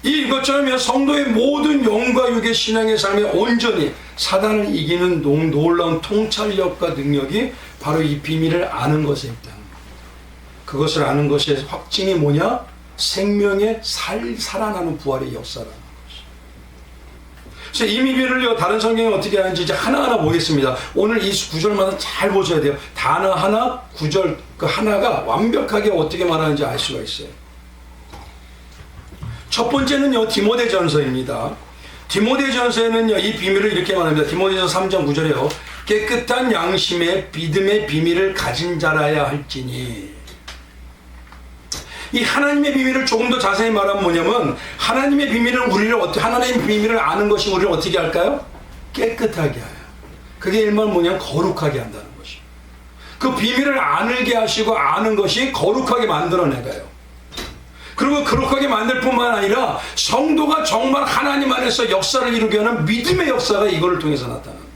이것처럼 성도의 모든 영과 육의 신앙의 삶에 온전히 사단을 이기는 놀라운 통찰력과 능력이 바로 이 비밀을 아는 것에 있다는 거예요. 그것을 아는 것의 확증이 뭐냐? 생명의 살아나는 부활의 역사라는 것이죠. 그래서 이 비밀을요 다른 성경에 어떻게 하는지 이제 하나하나 보겠습니다. 오늘 이 구절마다 잘 보셔야 돼요. 단어 하나, 구절 그 하나가 완벽하게 어떻게 말하는지 알 수가 있어요. 첫 번째는요 디모데전서입니다. 디모데전서에는요 이 비밀을 이렇게 말합니다. 디모데전서 3장 9절에요. 깨끗한 양심의 믿음의 비밀을 가진 자라야 할지니. 이 하나님의 비밀을 조금 더 자세히 말하면 뭐냐면 하나님의 비밀을 하나님의 비밀을 아는 것이 우리를 어떻게 할까요? 깨끗하게 해요. 그게 일만 뭐냐면 거룩하게 한다는 것이. 그 비밀을 알게 하시고 아는 것이 거룩하게 만들어내가요. 그리고 거룩하게 만들 뿐만 아니라 성도가 정말 하나님 안에서 역사를 이루게 하는 믿음의 역사가 이거를 통해서 나타납니다.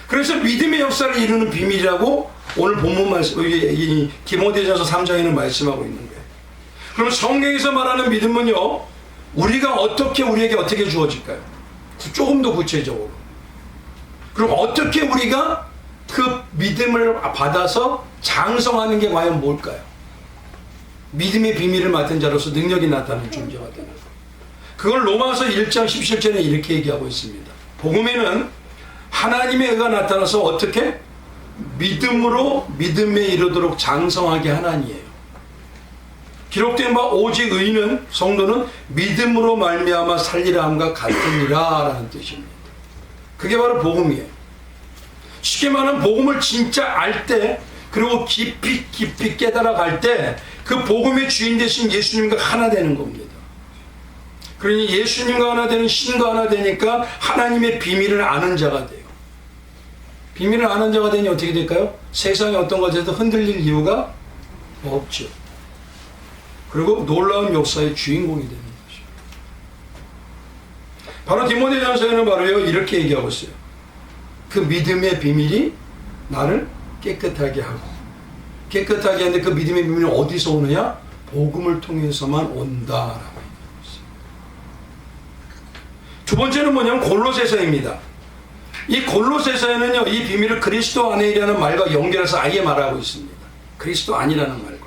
그래서 믿음의 역사를 이루는 비밀이라고 오늘 본문 말씀, 디모데전서 3장에는 말씀하고 있는 거예요. 그럼 성경에서 말하는 믿음은요, 우리에게 어떻게 주어질까요? 조금 더 구체적으로. 그럼 어떻게 우리가 그 믿음을 받아서 장성하는 게 과연 뭘까요? 믿음의 비밀을 맡은 자로서 능력이 나타나는 존재가 되는 거예요. 그걸 로마서 1장 17절에 이렇게 얘기하고 있습니다. 복음에는 하나님의 의가 나타나서 어떻게? 믿음으로 믿음에 이르도록 장성하게 하나니에요. 기록된 바 오직 의인은 성도는 믿음으로 말미암아 살리라 함과 같으니라 라는 뜻입니다. 그게 바로 복음이에요. 쉽게 말하면 복음을 진짜 알 때, 그리고 깊이 깨달아 갈 때 그 복음의 주인 되신 예수님과 하나 되는 겁니다. 그러니 예수님과 하나 되는 신과 하나 되니까 하나님의 비밀을 아는 자가 돼요. 비밀을 아는 자가 되니 어떻게 될까요? 세상에 어떤 것에도 흔들릴 이유가 없죠. 그리고 놀라운 역사의 주인공이 되는 거죠. 바로 디모데전서에는 바로요 이렇게 얘기하고 있어요. 그 믿음의 비밀이 나를 깨끗하게 하고, 깨끗하게 하는데 그 믿음의 비밀이 어디서 오느냐? 복음을 통해서만 온다라고 얘기했어요. 두 번째는 뭐냐면 골로새서입니다. 이 골로새서에는요, 이 비밀을 그리스도 안에라는 말과 연결해서 아예 말하고 있습니다. 그리스도 아니라는 말과.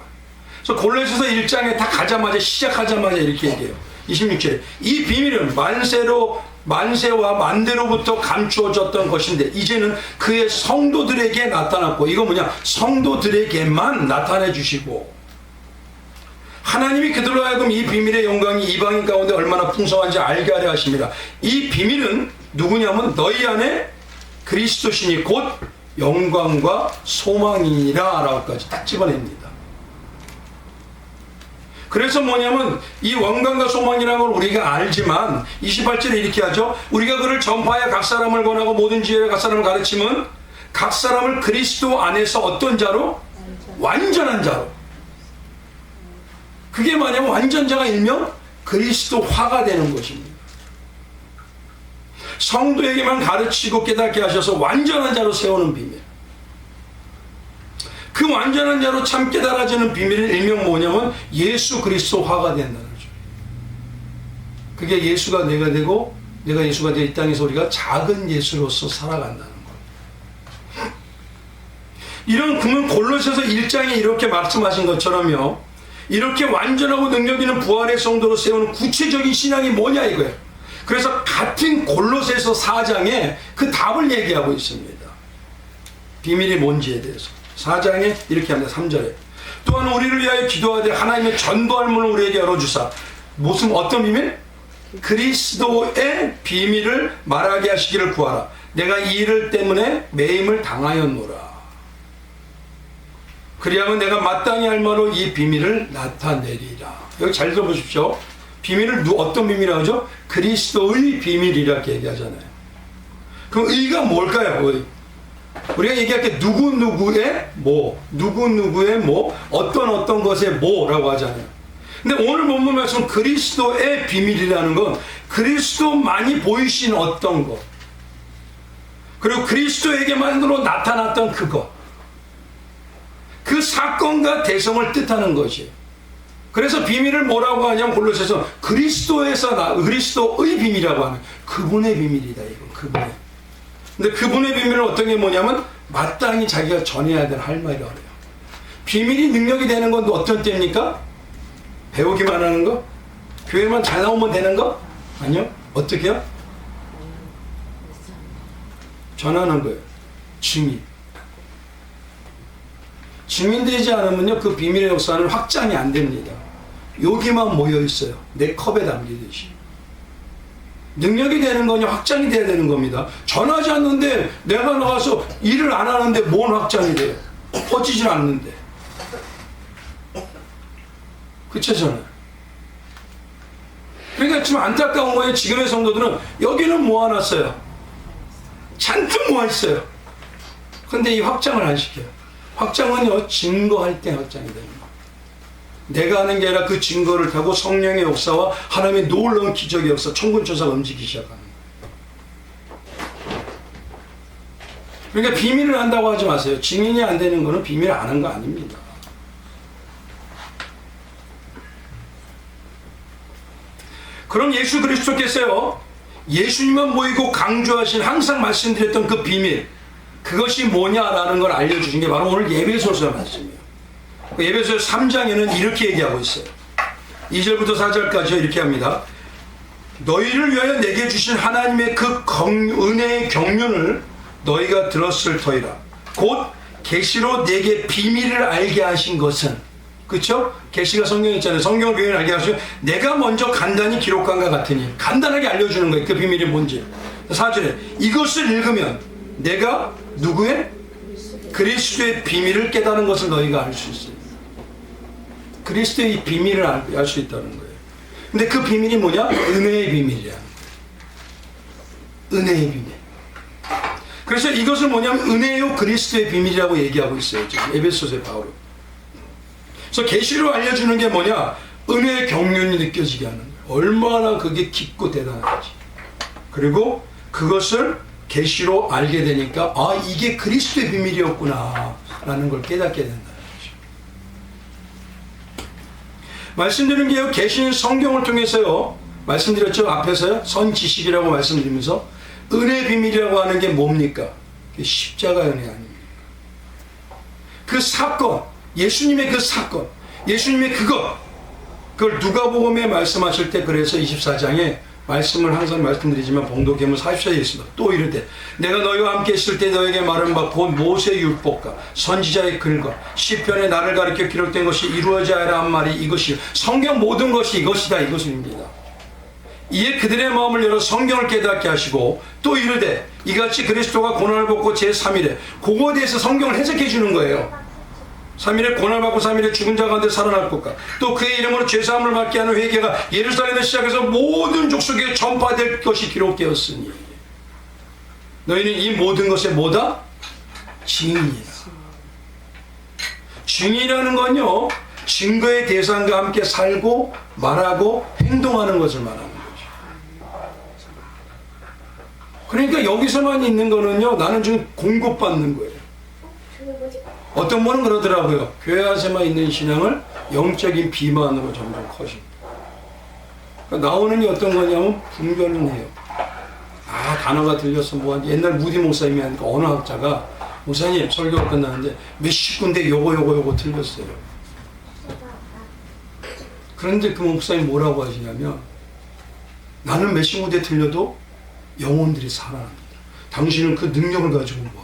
그래서 골로새서 1장에 다 가자마자, 시작하자마자 이렇게 얘기해요. 26절에 이 비밀은 만세와 만대로부터 감추어졌던 것인데 이제는 그의 성도들에게 나타났고, 이거 뭐냐? 성도들에게만 나타내 주시고, 하나님이 그들로 하여금 이 비밀의 영광이 이방인 가운데 얼마나 풍성한지 알게 하려 하십니다. 이 비밀은 누구냐면 너희 안에 그리스도시니 곧 영광과 소망이니라 라고까지 딱 집어냅니다. 그래서 뭐냐면 이 영광과 소망이라는 걸 우리가 알지만 28절에 이렇게 하죠. 우리가 그를 전파하여 각 사람을 권하고 모든 지혜로 각 사람을 가르치면 각 사람을 그리스도 안에서 어떤 자로? 완전한 자로. 그게 뭐냐면 완전자가 일명 그리스도화가 되는 것입니다. 성도에게만 가르치고 깨닫게 하셔서 완전한 자로 세우는 비밀. 그 완전한 자로 참 깨달아지는 비밀은 일명 뭐냐면 예수 그리스도화가 된다는 거죠. 그게 예수가 내가 되고 내가 예수가 되어 이 땅에서 우리가 작은 예수로서 살아간다는 거예요. 이런 그는 골로새서 1장에 이렇게 말씀하신 것처럼요, 이렇게 완전하고 능력 있는 부활의 성도로 세우는 구체적인 신앙이 뭐냐 이거예요. 그래서 같은 골로새서 4장에 그 답을 얘기하고 있습니다. 비밀이 뭔지에 대해서 4장에 이렇게 합니다. 3절에 또한 우리를 위하여 기도하되 하나님의 전도할 문을 우리에게 열어주사 무슨 어떤 비밀? 그리스도의 비밀을 말하게 하시기를 구하라. 내가 이 일 때문에 매임을 당하였노라. 그리하면 내가 마땅히 할 말로 이 비밀을 나타내리라. 여기 잘 들어보십시오. 비밀을 어떤 비밀이라고 하죠? 그리스도의 비밀이라고 얘기하잖아요. 그럼 의가 뭘까요? 의. 우리가 얘기할 때 누구누구의 뭐, 누구누구의 뭐, 어떤 것의 뭐라고 하잖아요. 근데 오늘 본문 말씀 그리스도의 비밀이라는 건 그리스도만이 보이신 어떤 것, 그리고 그리스도에게만으로 나타났던 그것, 그 사건과 대성을 뜻하는 것이에요. 그래서 비밀을 뭐라고 하냐면 골로새서 그리스도의 비밀이라고 하는 그분의 비밀이다. 이거 그분의. 근데 그분의 비밀은 어떤 게 뭐냐면 마땅히 자기가 전해야 될 할 말이라고 해요. 비밀이 능력이 되는 건 어떤 때입니까? 배우기만 하는 거? 교회만 잘 나오면 되는 거? 아니요. 어떻게요? 전하는 거예요. 증인. 증인되지 않으면요, 그 비밀의 역사는 확장이 안 됩니다. 여기만 모여 있어요. 내 컵에 담기듯이. 능력이 되는 거냐, 확장이 돼야 되는 겁니다. 전하지 않는데 내가 나가서 일을 안 하는데 뭔 확장이 돼요? 퍼지질 않는데. 그렇잖아요. 그러니까 지금 안타까운 거예요. 지금의 성도들은 여기는 모아놨어요. 잔뜩 모아있어요. 근데 이 확장을 안 시켜요. 확장은요, 증거할 때 확장이 되는 거예요. 내가 하는 게 아니라 그 증거를 타고 성령의 역사와 하나님의 놀라운 기적의 역사, 천군천사가 움직이기 시작하는 거예요. 그러니까 비밀을 한다고 하지 마세요. 증인이 안 되는 거는 비밀 안 한 거 아닙니다. 그럼 예수 그리스도께서요, 예수님만 모이고 강조하신 항상 말씀드렸던 그 비밀, 그것이 뭐냐라는 걸 알려주신 게 바로 오늘 예배소서 말씀이에요. 예배소 3장에는 이렇게 얘기하고 있어요. 2절부터 4절까지 이렇게 합니다. 너희를 위하여 내게 주신 하나님의 그 은혜의 경륜을 너희가 들었을 터이라. 곧 계시로 내게 비밀을 알게 하신 것은, 그렇죠? 계시가 성경에 있잖아요. 성경을 비밀을 알게 하시고 내가 먼저 간단히 기록한 것 같으니 간단하게 알려주는 거예요. 그 비밀이 뭔지. 4절에 이것을 읽으면 내가 누구의? 그리스도의 비밀을 깨닫는 것을 너희가 알 수 있어요. 그리스도의 비밀을 알 수 있다는 거예요. 근데 그 비밀이 뭐냐? 은혜의 비밀이야. 은혜의 비밀. 그래서 이것을 뭐냐면 은혜요 그리스도의 비밀이라고 얘기하고 있어요. 지금 에베소서의 바울은. 그래서 계시로 알려주는 게 뭐냐? 은혜의 경륜이 느껴지게 하는 거예요. 얼마나 그게 깊고 대단한지. 그리고 그것을 계시로 알게 되니까 아 이게 그리스도의 비밀이었구나 라는 걸 깨닫게 된다는 거죠. 말씀드린 게요, 계신 성경을 통해서요, 말씀드렸죠, 앞에서요, 선지식이라고 말씀드리면서 은혜 비밀이라고 하는 게 뭡니까? 그게 십자가 은혜 아닙니까? 그 사건, 예수님의 그 사건, 예수님의 그걸 누가복음에 말씀하실 때, 그래서 24장에 말씀을 항상 말씀드리지만 봉독해면 40절에 있습니다. 또 이르되 내가 너희와 함께 있을 때 너에게 말한 바 곧 모세의 율법과 선지자의 글과 시편에 나를 가리켜 기록된 것이 이루어져야 하라 한 말이 이것이, 성경 모든 것이 이것이다, 이것입니다. 이에 그들의 마음을 열어 성경을 깨닫게 하시고 또 이르되 이같이 그리스도가 고난을 받고 제3일에, 그거에 대해서 성경을 해석해 주는 거예요. 3일에 고난을 받고 3일에 죽은 자 가운데 살아날 것과 또 그의 이름으로 죄사함을 받게 하는 회개가 예루살렘에 시작해서 모든 족속에 전파될 것이 기록되었으니 너희는 이 모든 것의 뭐다? 증인이다. 증인이라는 건요, 증거의 대상과 함께 살고 말하고 행동하는 것을 말하는 거죠. 그러니까 여기서만 있는 거는요, 나는 지금 공급받는 거예요. 어떤 분은 그러더라고요. 교회 안에만 있는 신앙을 영적인 비만으로 점점 커집니다. 그러니까 나오는 게 어떤 거냐면 분별은 해요. 아, 단어가 들려서 뭐하지. 옛날 무디 목사님이 하니까 어느 학자가 목사님 설교가 끝나는데 몇십 군데 요거 틀렸어요. 그런데 그 목사님 뭐라고 하시냐면 나는 몇십 군데 틀려도 영혼들이 살아납니다. 당신은 그 능력을 가지고 뭐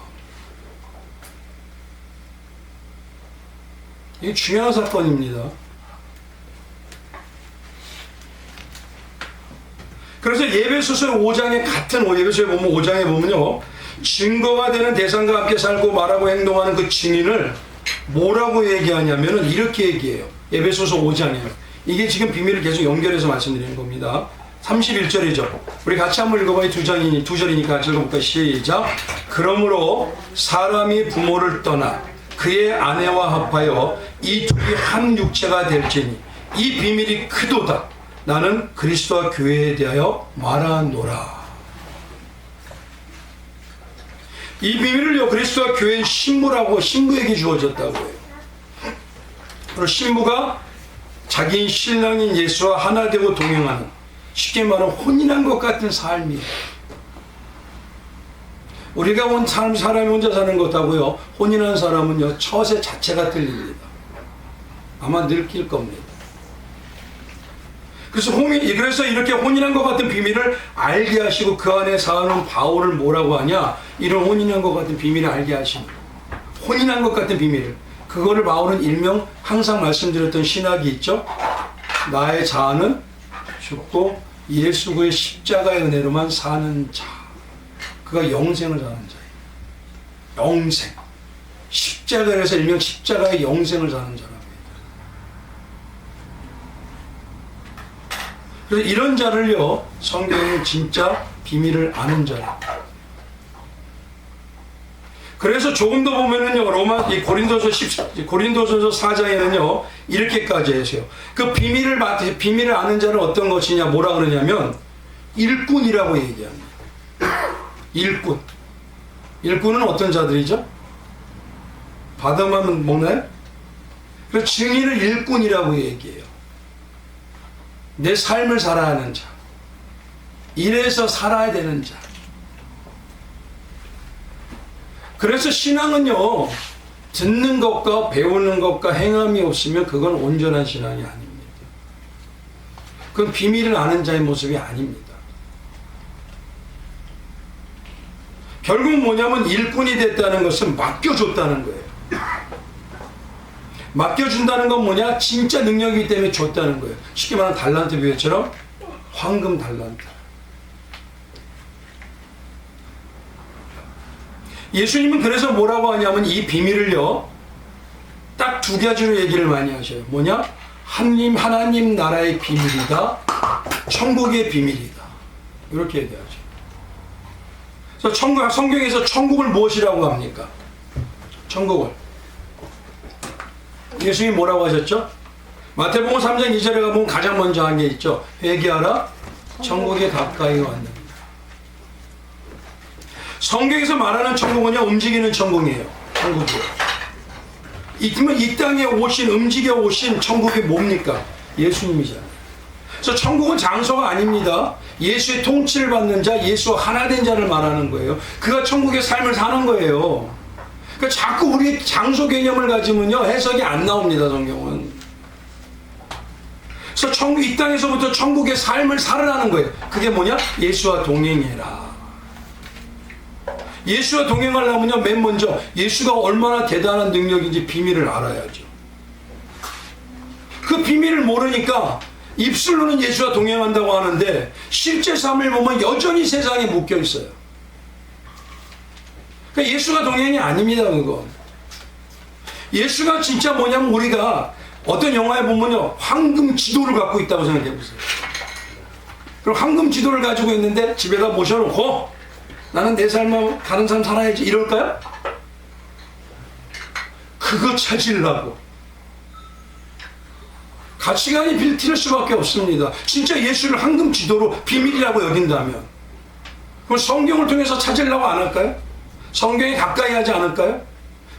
이게 중요한 사건입니다. 그래서 예배소서 5장에 같은 예배소에 보면 5장에 보면요, 증거가 되는 대상과 함께 살고 말하고 행동하는 그 증인을 뭐라고 얘기하냐면은 이렇게 얘기해요. 예배소서 5장이에요. 이게 지금 비밀을 계속 연결해서 말씀드리는 겁니다. 31절이죠. 우리 같이 한번 읽어봐요. 두 절이니까 같이 읽어볼까요? 시작. 그러므로 사람이 부모를 떠나 그의 아내와 합하여 이 둘이 한 육체가 될지니 이 비밀이 크도다. 나는 그리스도와 교회에 대하여 말하노라. 이 비밀을요, 그리스도와 교회의 신부에게 주어졌다고 해요. 그리고 신부가 자기인 신랑인 예수와 하나 되고 동행하는, 쉽게 말하면 혼인한 것 같은 삶이에요. 우리가 사람이 혼자 사는 것하고요, 혼인한 사람은요, 처세 자체가 틀립니다. 아마 느낄 겁니다. 그래서 이렇게 혼인한 것 같은 비밀을 알게 하시고 그 안에 사는 바울을 뭐라고 하냐? 이런 혼인한 것 같은 비밀을 알게 하시는, 혼인한 것 같은 비밀을, 그거를 바울은 일명 항상 말씀드렸던 신학이 있죠. 나의 자아는 죽고 예수 그의 십자가의 은혜로만 사는 자. 그가 영생을 사는 자예요. 영생. 십자가에서 일명 십자가의 영생을 사는 자랍니다. 그래서 이런 자를요, 성경은 진짜 비밀을 아는 자라. 그래서 조금 더 보면은요, 고린도서 4장에는요, 이렇게까지 하세요. 그 비밀을 아는 자는 어떤 것이냐, 뭐라 그러냐면, 일꾼이라고 얘기합니다. 일꾼. 일꾼은 어떤 자들이죠? 받아만 먹나요? 그래서 증인을 일꾼이라고 얘기해요. 내 삶을 살아야 하는 자. 이래서 살아야 되는 자. 그래서 신앙은요, 듣는 것과 배우는 것과 행함이 없으면 그건 온전한 신앙이 아닙니다. 그건 비밀을 아는 자의 모습이 아닙니다. 결국 뭐냐면 일꾼이 됐다는 것은 맡겨줬다는 거예요. 맡겨준다는 건 뭐냐? 진짜 능력이기 때문에 줬다는 거예요. 쉽게 말하면 달란트 비유처럼 황금 달란트. 예수님은 그래서 뭐라고 하냐면 이 비밀을요, 딱 두 가지로 얘기를 많이 하셔요. 뭐냐? 하나님 나라의 비밀이다. 천국의 비밀이다. 이렇게 얘기하죠. 그래서 성경에서 천국을 무엇이라고 합니까? 천국을. 예수님이 뭐라고 하셨죠? 마태복음 3장 2절에 가보면 가장 먼저 한 게 있죠. 회개하라, 천국에 가까이 왔느니라. 성경에서 말하는 천국은요, 움직이는 천국이에요. 천국이요. 이 땅에 오신, 움직여 오신 천국이 뭡니까? 예수님이잖아요. 그래서 천국은 장소가 아닙니다. 예수의 통치를 받는 자, 예수와 하나 된 자를 말하는 거예요. 그가 천국의 삶을 사는 거예요. 그러니까 자꾸 우리 장소 개념을 가지면요, 해석이 안 나옵니다, 성경은. 그래서 천국, 이 땅에서부터 천국의 삶을 살아라는 거예요. 그게 뭐냐? 예수와 동행해라. 예수와 동행하려면요, 맨 먼저 예수가 얼마나 대단한 능력인지 비밀을 알아야죠. 그 비밀을 모르니까 입술로는 예수와 동행한다고 하는데 실제 삶을 보면 여전히 세상에 묶여 있어요. 그러니까 예수가 동행이 아닙니다, 그건. 예수가 진짜 뭐냐면, 우리가 어떤 영화에 보면요, 황금 지도를 갖고 있다고 생각해 보세요. 그럼 황금 지도를 가지고 있는데 집에다 모셔놓고 나는 내 삶을 다른 삶 살아야지 이럴까요? 그거 찾으려고 가치관이 빌트일 수밖에 없습니다. 진짜 예수를 황금 지도로 비밀이라고 여긴다면 그럼 성경을 통해서 찾으려고 안 할까요? 성경에 가까이 하지 않을까요?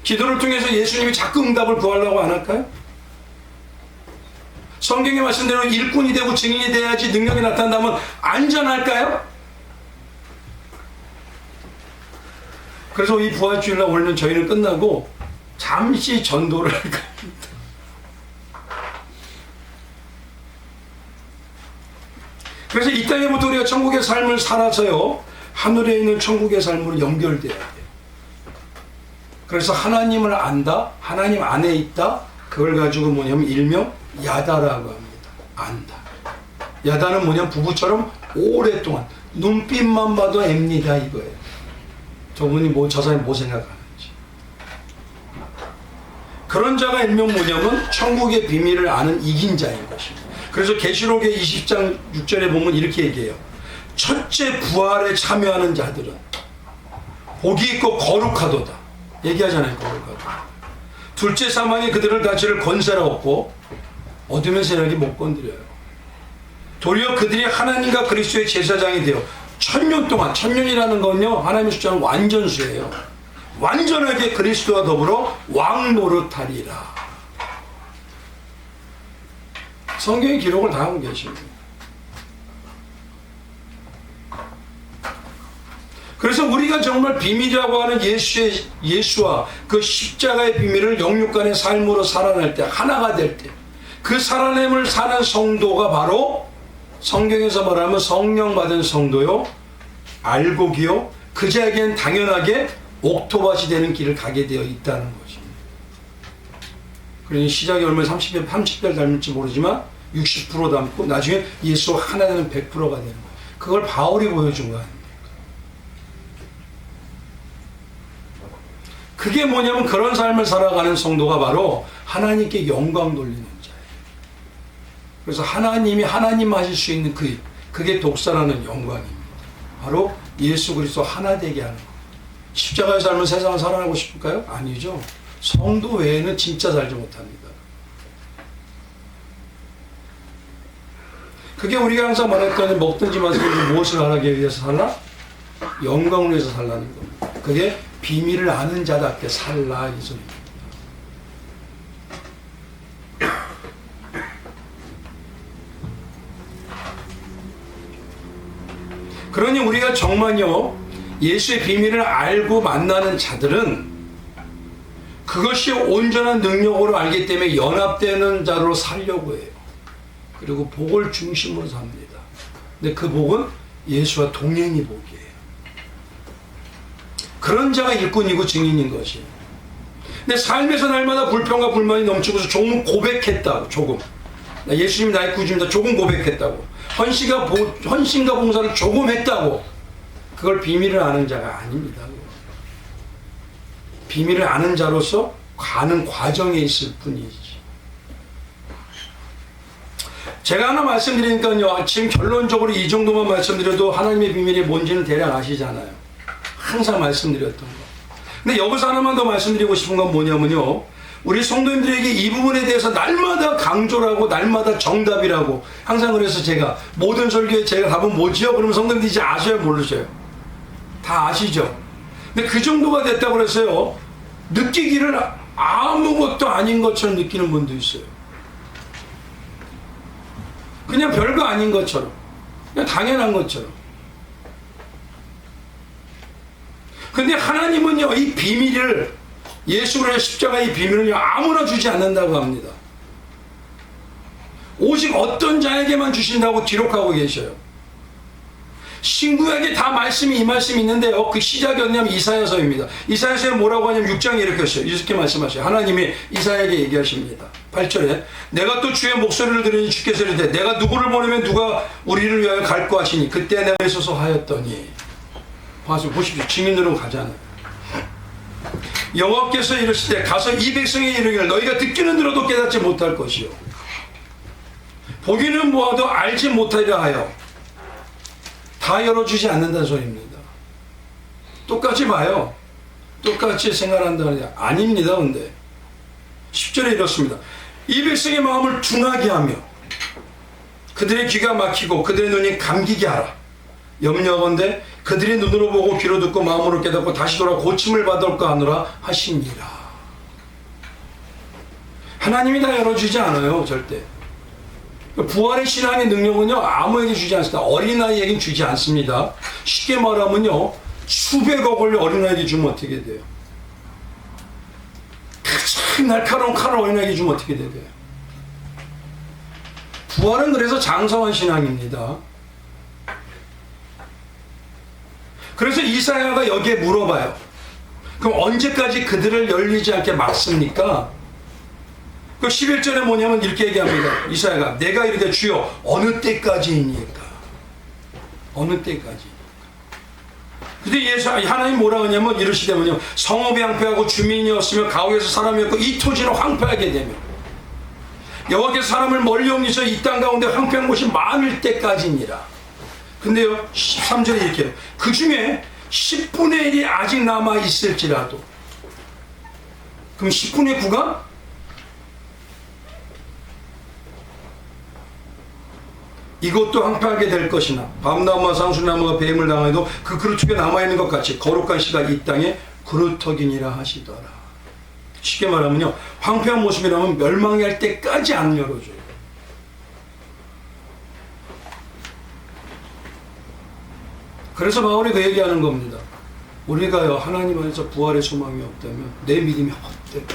기도를 통해서 예수님이 자꾸 응답을 구하려고 안 할까요? 성경의 말씀대로 일꾼이 되고 증인이 돼야지 능력이 나타난다면 안전할까요? 그래서 이 부활주일날 오늘은 저희는 끝나고 잠시 전도를 할 겁니다. 그래서 이 땅에부터 우리가 천국의 삶을 살아서요, 하늘에 있는 천국의 삶으로 연결돼야 돼요. 그래서 하나님을 안다, 하나님 안에 있다, 그걸 가지고 뭐냐면 일명 야다라고 합니다. 안다. 야다는 뭐냐면 부부처럼 오랫동안 눈빛만 봐도 앱니다, 이거예요. 저분이 저 사람이 뭐 생각하는지. 그런 자가 일명 뭐냐면 천국의 비밀을 아는 이긴 자인 것입니다. 그래서 계시록의 20장 6절에 보면 이렇게 얘기해요. 첫째 부활에 참여하는 자들은 복이 있고 거룩하도다. 얘기하잖아요, 거룩하다. 둘째 사망이 그들을 다치를 권세라 얻고 어둠의 세력이 못 건드려요. 도리어 그들이 하나님과 그리스도의 제사장이 되어 1000년 동안, 1000년이라는 건요, 하나님의 숫자는 완전수예요. 완전하게 그리스도와 더불어 왕 노릇하리라. 성경의 기록을 다 하고 계십니다. 그래서 우리가 정말 비밀이라고 하는 예수와 그 십자가의 비밀을 영육간의 삶으로 살아낼 때, 하나가 될 때, 그 살아냄을 사는 성도가 바로 성경에서 말하면 성령 받은 성도요, 알곡이요, 그 자에겐 당연하게 옥토밭이 되는 길을 가게 되어 있다는 것입니다. 그러니 시작이 얼마나 30별 닮을지 모르지만 60% 닮고 나중에 예수와 하나 되는 100%가 되는 거예요. 그걸 바울이 보여준 거 아닙니까? 그게 뭐냐면 그런 삶을 살아가는 성도가 바로 하나님께 영광 돌리는 자예요. 그래서 하나님이 하나님 하실 수 있는 그게 독사라는 영광입니다. 바로 예수 그리스도 하나 되게 하는 것. 십자가의 삶을 세상을 살아가고 싶을까요? 아니죠. 성도 외에는 진짜 살지 못합니다. 그게 우리가 항상 말했더니 먹든지 마시든지 무엇을 하기 위해서 살라? 영광을 위해서 살라는 겁니다. 그게 비밀을 아는 자답게 살라, 이 소리입니다. 그러니 우리가 정말요, 예수의 비밀을 알고 만나는 자들은 그것이 온전한 능력으로 알기 때문에 연합되는 자로 살려고 해요. 그리고 복을 중심으로 삽니다. 근데 그 복은 예수와 동행이 복이에요. 그런 자가 일꾼이고 증인인 것이에요. 근데 삶에서 날마다 불평과 불만이 넘치고서 조금 고백했다고, 조금. 예수님 나의 구주입니다. 조금 고백했다고. 헌신과 봉사를 조금 했다고. 그걸 비밀을 아는 자가 아닙니다. 비밀을 아는 자로서 가는 과정에 있을 뿐이지. 제가 하나 말씀드리니까요, 지금 결론적으로 이 정도만 말씀드려도 하나님의 비밀이 뭔지는 대략 아시잖아요. 항상 말씀드렸던 거. 근데 여기서 하나만 더 말씀드리고 싶은 건 뭐냐면요, 우리 성도님들에게 이 부분에 대해서 날마다 강조를 하고 날마다 정답이라고 항상, 그래서 제가 모든 설교에 제가 답은 뭐지요? 그러면 성도님들이 이제 아셔요, 모르셔요? 다 아시죠? 근데 그 정도가 됐다고 그래서요, 느끼기를 아무것도 아닌 것처럼 느끼는 분도 있어요. 그냥 별거 아닌 것처럼, 그냥 당연한 것처럼. 근데 하나님은요, 이 비밀을, 예수 그리스도의 십자가의 비밀을 아무나 주지 않는다고 합니다. 오직 어떤 자에게만 주신다고 기록하고 계셔요. 신구약에 다 말씀이 이 말씀이 있는데요, 그 시작이 어디냐면 이사야서입니다. 이사야서에 뭐라고 하냐면 6장에 이렇게 했어요. 이렇게 말씀하셔요. 하나님이 이사야에게 얘기하십니다. 8절에 내가 또 주의 목소리를 들으니 주께서 이르되 내가 누구를 보내면 누가 우리를 위하여 갈고 하시니 그때 내가 있어서 하였더니. 보십시오. 증인으로 가잖아요. 여호와께서 이르시되 가서 이 백성에 이르기를 너희가 듣기는 들어도 깨닫지 못할 것이요 보기는 보아도 알지 못하리라 하여 다 열어주지 않는다는 소리입니다. 똑같이 봐요. 똑같이 생각한다는 게 아닙니다. 근데 10절에 이렇습니다. 이 백성의 마음을 둔하게 하며 그들의 귀가 막히고 그들의 눈이 감기게 하라. 염려하건대 그들이 눈으로 보고 귀로 듣고 마음으로 깨닫고 다시 돌아 고침을 받을까 하노라 하시니라. 하나님이 다 열어주지 않아요. 절대. 부활의 신앙의 능력은요, 아무에게 주지 않습니다. 어린아이에게 주지 않습니다. 쉽게 말하면요, 수백억을 어린아이에게 주면 어떻게 돼요? 가장 날카로운 칼을 어린아이에게 주면 어떻게 돼요? 부활은 그래서 장성한 신앙입니다. 그래서 이사야가 여기에 물어봐요. 그럼 언제까지 그들을 열리지 않게 막습니까? 그 11절에 뭐냐면 이렇게 얘기합니다. 이사야가 내가 이르되 주여 어느 때까지입니까? 어느 때까지? 근데 하나님 뭐라 하냐면 이러시되면요, 성읍이 황폐하고 주민이 없으며 가옥에서 사람이 없고 이 토지는 황폐하게 되며 여호와께서 사람을 멀리 옮기셔 이 땅 가운데 황폐한 곳이 많을 때까지니라. 근데요 13절에 이렇게 해요. 그 중에 10분의 1이 아직 남아 있을지라도. 그럼 10분의 9가 이것도 황폐하게 될 것이나 밤나무와 상수나무가 배임을 당해도 그 그루터기에 남아있는 것 같이 거룩한 씨가 이 땅에 그루터기니라 하시더라. 쉽게 말하면요, 황폐한 모습이라면 멸망이 할 때까지 안 열어줘요. 그래서 바울이 그 얘기하는 겁니다. 우리가요, 하나님 안에서 부활의 소망이 없다면 내 믿음이 헛되다.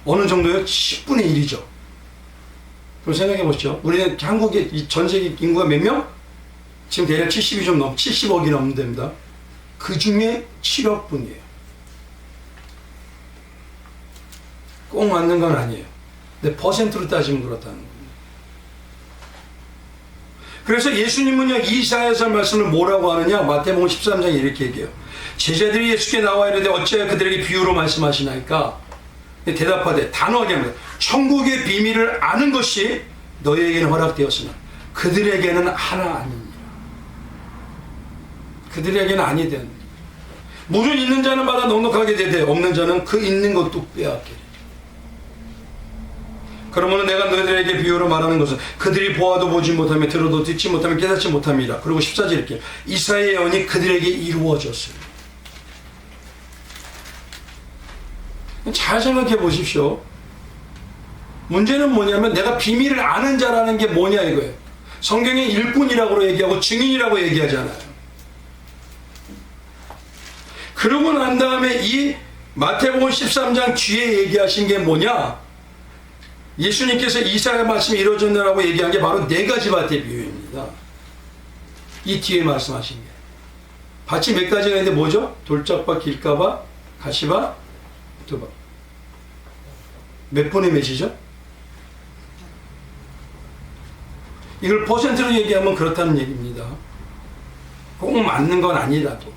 어느 정도요? 10분의 1이죠. 그럼 생각해 보시죠. 우리는 한국의 전 세계 인구가 몇 명? 지금 대략 70이 좀 넘, 70억이 넘는답니다. 그 중에 7억 분이에요. 꼭 맞는 건 아니에요. 근데 퍼센트로 따지면 그렇다는 거예요. 그래서 예수님은요, 이사야서 말씀을 뭐라고 하느냐? 마태복음 13장에 이렇게 얘기해요. 제자들이 예수께 나와 이르되 어찌하여 그들에게 비유로 말씀하시나이까? 대답하되 단호하게 합니다. 천국의 비밀을 아는 것이 너희에게는 허락되었으나 그들에게는 하나 아니니라. 그들에게는 아니되 물은 있는 자는 받아 넉넉하게 되되 없는 자는 그 있는 것도 빼앗기리. 그러므로 내가 너희들에게 비유로 말하는 것은 그들이 보아도 보지 못하며 들어도 듣지 못하며 깨닫지 못함이라. 그리고 14절 이렇게 이사야의 예언이 그들에게 이루어졌습니다. 잘 생각해 보십시오. 문제는 뭐냐면 내가 비밀을 아는 자라는 게 뭐냐 이거예요. 성경에 일꾼이라고 얘기하고 증인이라고 얘기하잖아요. 그러고 난 다음에 이 마태복음 13장 뒤에 얘기하신 게 뭐냐? 예수님께서 이사야 말씀이 이루어졌느라고 얘기한 게 바로 네 가지 밭의 비유입니다. 이 뒤에 말씀하신 게. 밭이 몇 가지가 있는데 뭐죠? 돌짝밭, 길가밭, 가시밭, 두밭. 몇 분의 몇이죠? 이걸 퍼센트로 얘기하면 그렇다는 얘기입니다. 꼭 맞는 건 아니라도.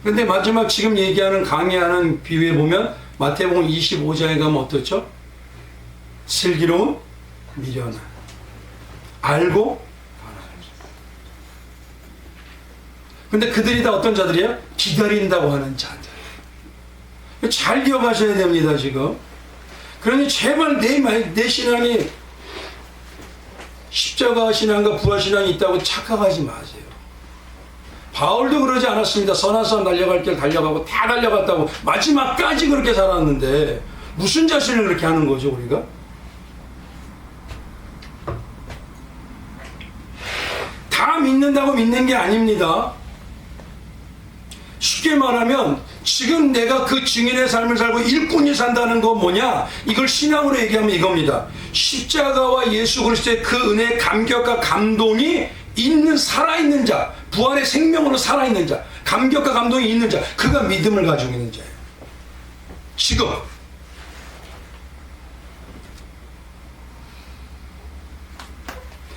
근데 마지막 지금 얘기하는 강의하는 비유에 보면 마태복음 25장에 가면 어떻죠? 슬기로운 미련한 알고 근데 그들이 다 어떤 자들이에요? 기다린다고 하는 자들. 잘 기억하셔야 됩니다. 지금. 그러니 제발 내 신앙이 십자가 신앙과 부활 신앙이 있다고 착각하지 마세요. 바울도 그러지 않았습니다. 선한 싸움 달려갈 길 달려가고 다 달려갔다고 마지막까지 그렇게 살았는데 무슨 자신을 그렇게 하는 거죠, 우리가? 다 믿는다고 믿는 게 아닙니다. 쉽게 말하면 지금 내가 그 증인의 삶을 살고 일꾼이 산다는 건 뭐냐? 이걸 신앙으로 얘기하면 이겁니다. 십자가와 예수 그리스도의 그 은혜의 감격과 감동이 있는 살아있는 자, 부활의 생명으로 살아있는 자, 감격과 감동이 있는 자, 그가 믿음을 가지고 있는 자예요. 지금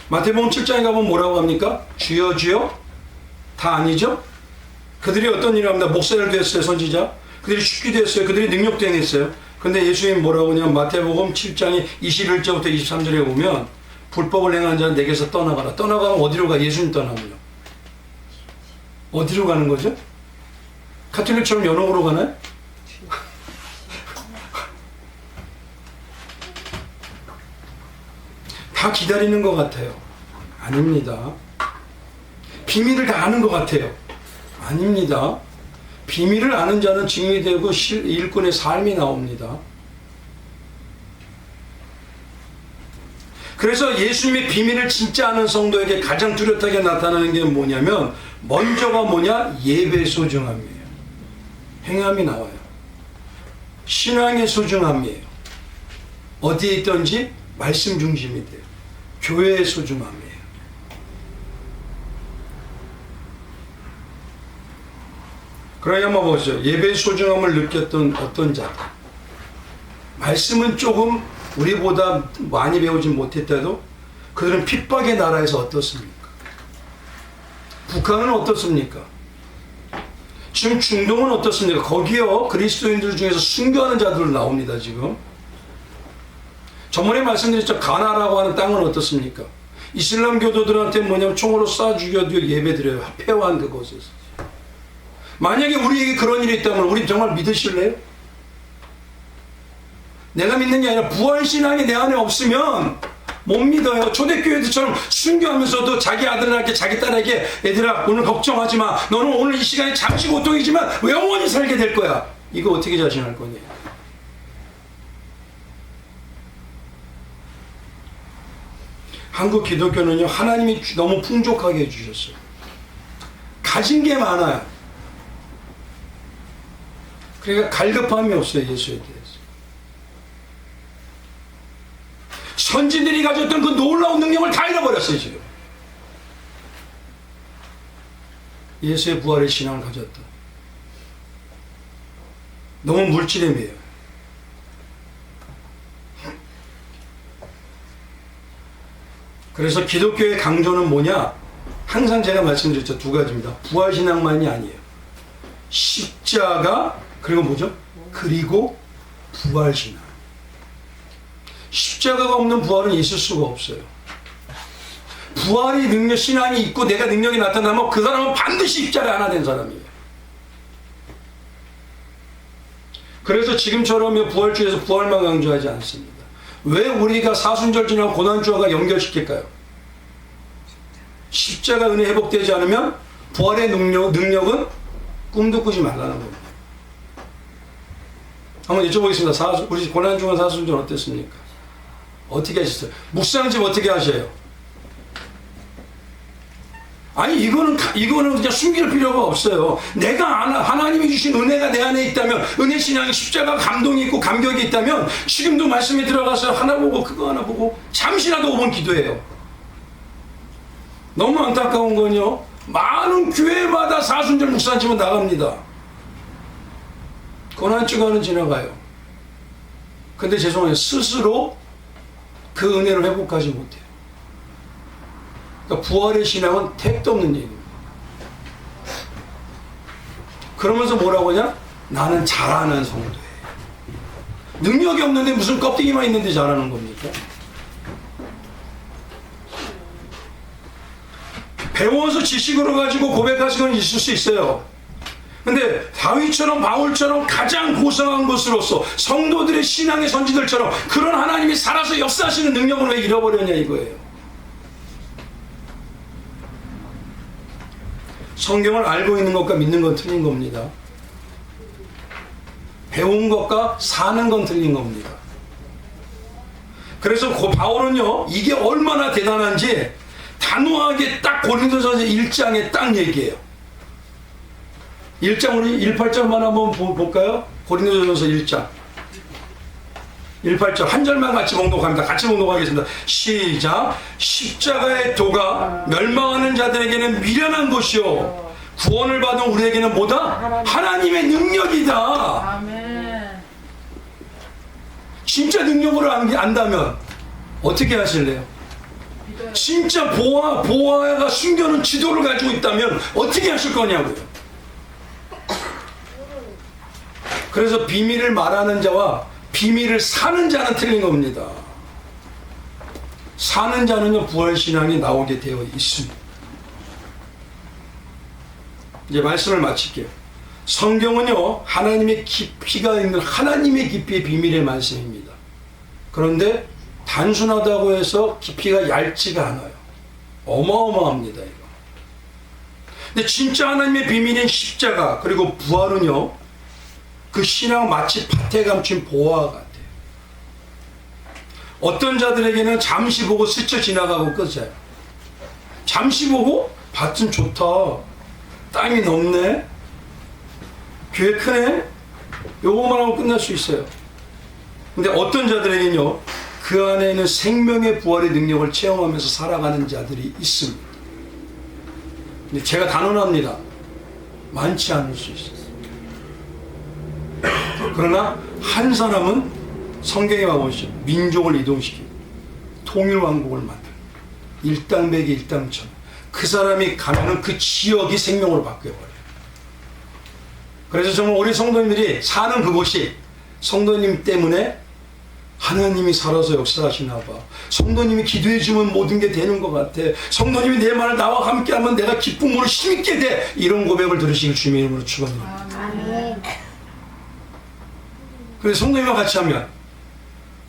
마태복음 7장에 가보면 뭐라고 합니까? 주여 주여? 다 아니죠? 그들이 어떤 일을 합니다. 목사들도 했어요, 선지자. 그들이 죽기도 했어요. 그들이 능력도 행했어요. 근데 예수님 뭐라고 하냐면 마태복음 7장의 21절부터 23절에 보면 불법을 행한 자는 내게서 떠나가라. 떠나가면 어디로 가? 예수님 떠나면요. 어디로 가는 거죠? 카톨릭처럼 연옥으로 가나요? 다 기다리는 것 같아요. 아닙니다. 비밀을 다 아는 것 같아요. 아닙니다. 비밀을 아는 자는 증인이 되고 일꾼의 삶이 나옵니다. 그래서 예수님의 비밀을 진짜 아는 성도에게 가장 뚜렷하게 나타나는 게 뭐냐면 먼저가 뭐냐? 예배의 소중함이에요. 행함이 나와요. 신앙의 소중함이에요. 어디에 있든지 말씀 중심이 돼요. 교회의 소중함이에요. 그러니 한번 보시죠. 예배의 소중함을 느꼈던 어떤 자. 말씀은 조금 우리보다 많이 배우지 못했다도 그들은 핍박의 나라에서 어떻습니까? 북한은 어떻습니까? 지금 중동은 어떻습니까? 거기요 그리스도인들 중에서 순교하는 자들 나옵니다. 지금 저번에 말씀드렸죠. 가나라고 하는 땅은 어떻습니까? 이슬람 교도들한테 뭐냐면 총으로 쏴 죽여도 예배드려요. 폐허한 그곳에서. 만약에 우리에게 그런 일이 있다면 우리 정말 믿으실래요? 내가 믿는 게 아니라 부활신앙이 내 안에 없으면 못 믿어요. 초대교회들처럼 순교하면서도 자기 아들에게 자기 딸에게 얘들아 오늘 걱정하지 마. 너는 오늘 이 시간에 잠시 고통이지만 영원히 살게 될 거야. 이거 어떻게 자신할 거니? 한국 기독교는요 하나님이 너무 풍족하게 해주셨어요. 가진 게 많아요. 그러니까 갈급함이 없어요. 예수에 대해서. 선지들이 가졌던 그 놀라운 능력을 다 잃어버렸어요. 지금 예수의 부활의 신앙을 가졌다. 너무 물질의미예요. 그래서 기독교의 강조는 뭐냐? 항상 제가 말씀드렸죠. 두 가지입니다. 부활신앙만이 아니에요. 십자가 그리고 뭐죠? 그리고 부활신앙. 십자가가 없는 부활은 있을 수가 없어요. 부활이 능력, 신앙이 있고 내가 능력이 나타나면 그 사람은 반드시 십자가에 하나 된 사람이에요. 그래서 지금처럼 부활주의에서 부활만 강조하지 않습니다. 왜 우리가 사순절 지나고 고난주화가 연결시킬까요? 십자가 은혜 회복되지 않으면 부활의 능력은 꿈도 꾸지 말라는 겁니다. 한번 여쭤보겠습니다. 우리 고난주화 사순절 어땠습니까? 어떻게 하셨어요? 묵상집 어떻게 하셔요? 아니 이거는 그냥 숨길 필요가 없어요. 내가 하나님이 주신 은혜가 내 안에 있다면, 은혜 신앙이 십자가 감동이 있고 감격이 있다면 지금도 말씀에 들어가서 하나 보고 그거 하나 보고 잠시라도 5분 기도해요. 너무 안타까운 건요, 많은 교회마다 사순절 묵상집은 나갑니다. 고난주간은 지나가요. 근데 죄송해요, 스스로 그 은혜를 회복하지 못해요. 그러니까 부활의 신앙은 택도 없는 얘기입니다. 그러면서 뭐라고 하냐? 나는 잘하는 성도예요. 능력이 없는데 무슨 껍데기만 있는데 잘하는 겁니까? 배워서 지식으로 가지고 고백하시는 건 있을 수 있어요. 근데 다윗처럼 바울처럼 가장 고상한 것으로서 성도들의 신앙의 선지들처럼 그런 하나님이 살아서 역사하시는 능력을 왜 잃어버렸냐 이거예요. 성경을 알고 있는 것과 믿는 건 틀린 겁니다. 배운 것과 사는 건 틀린 겁니다. 그래서 바울은요, 이게 얼마나 대단한지 단호하게 딱 고린도전서 1장에 딱 얘기해요. 1장 우리 18절만 한번 볼까요? 고린도전서 1장 18절 한 절만 같이 봉독합니다. 같이 봉독하겠습니다. 시작. 십자가의 도가 멸망하는 자들에게는 미련한 것이요 구원을 받은 우리에게는 뭐다? 하나님의 능력이다. 아멘. 진짜 능력으로 안다면 어떻게 하실래요? 진짜 보아가 숨겨놓은 지도를 가지고 있다면 어떻게 하실 거냐고요. 그래서 비밀을 말하는 자와 비밀을 사는 자는 틀린 겁니다. 사는 자는요, 부활신앙이 나오게 되어 있습니다. 이제 말씀을 마칠게요. 성경은요, 하나님의 깊이가 있는 하나님의 깊이의 비밀의 말씀입니다. 그런데 단순하다고 해서 깊이가 얇지가 않아요. 어마어마합니다, 이거. 근데 진짜 하나님의 비밀인 십자가 그리고 부활은요, 그 신앙 마치 밭에 감춘 보화 같아요. 어떤 자들에게는 잠시 보고 스쳐 지나가고 끝이에요. 잠시 보고 밭은 좋다, 땅이 넓네, 교회 크네, 요거만 하고 끝날 수 있어요. 근데 어떤 자들에게는요, 그 안에 있는 생명의 부활의 능력을 체험하면서 살아가는 자들이 있습니다. 근데 제가 단언합니다. 많지 않을 수 있어요. 그러나 한 사람은 성경에 와보시죠. 민족을 이동시키고 통일왕국을 만들고 일당백이 일당천. 그 사람이 가면은 그 지역이 생명으로 바뀌어버려요. 그래서 정말 우리 성도님들이 사는 그곳이 성도님 때문에 하나님이 살아서 역사하시나 봐. 성도님이 기도해 주면 모든 게 되는 것 같아. 성도님이 내 말을 나와 함께하면 내가 기쁨으로 힘있게 돼. 이런 고백을 들으시길 주님의 이름으로 축원드립니다. 그래서 성도님과 같이 하면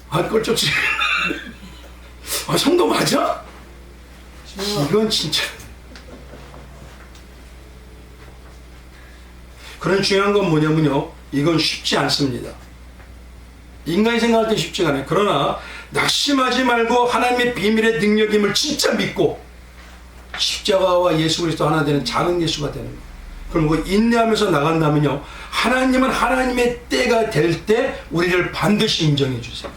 껄쩍지. 성도 맞아? 이건 진짜. 그런 중요한 건 뭐냐면요, 이건 쉽지 않습니다. 인간이 생각할 때 쉽지가 않아요. 그러나 낙심하지 말고 하나님의 비밀의 능력임을 진짜 믿고 십자가와 예수 그리스도 하나 되는 작은 예수가 되는 거예요. 그리고 인내하면서 나간다면요, 하나님은 하나님의 때가 될 때 우리를 반드시 인정해 주세요.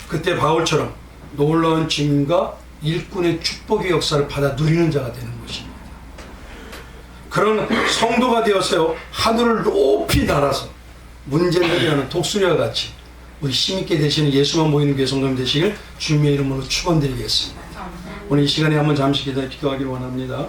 그때 바울처럼 놀라운 증인과 일꾼의 축복의 역사를 받아 누리는 자가 되는 것입니다. 그런 성도가 되어서요, 하늘을 높이 날아서 문제를 해결하는 독수리와 같이 우리 힘있게 되시는 예수만 보이는 교회 성도님 되시길 주님의 이름으로 축원드리겠습니다. 오늘 이 시간에 한번 잠시 기도하기를 원합니다.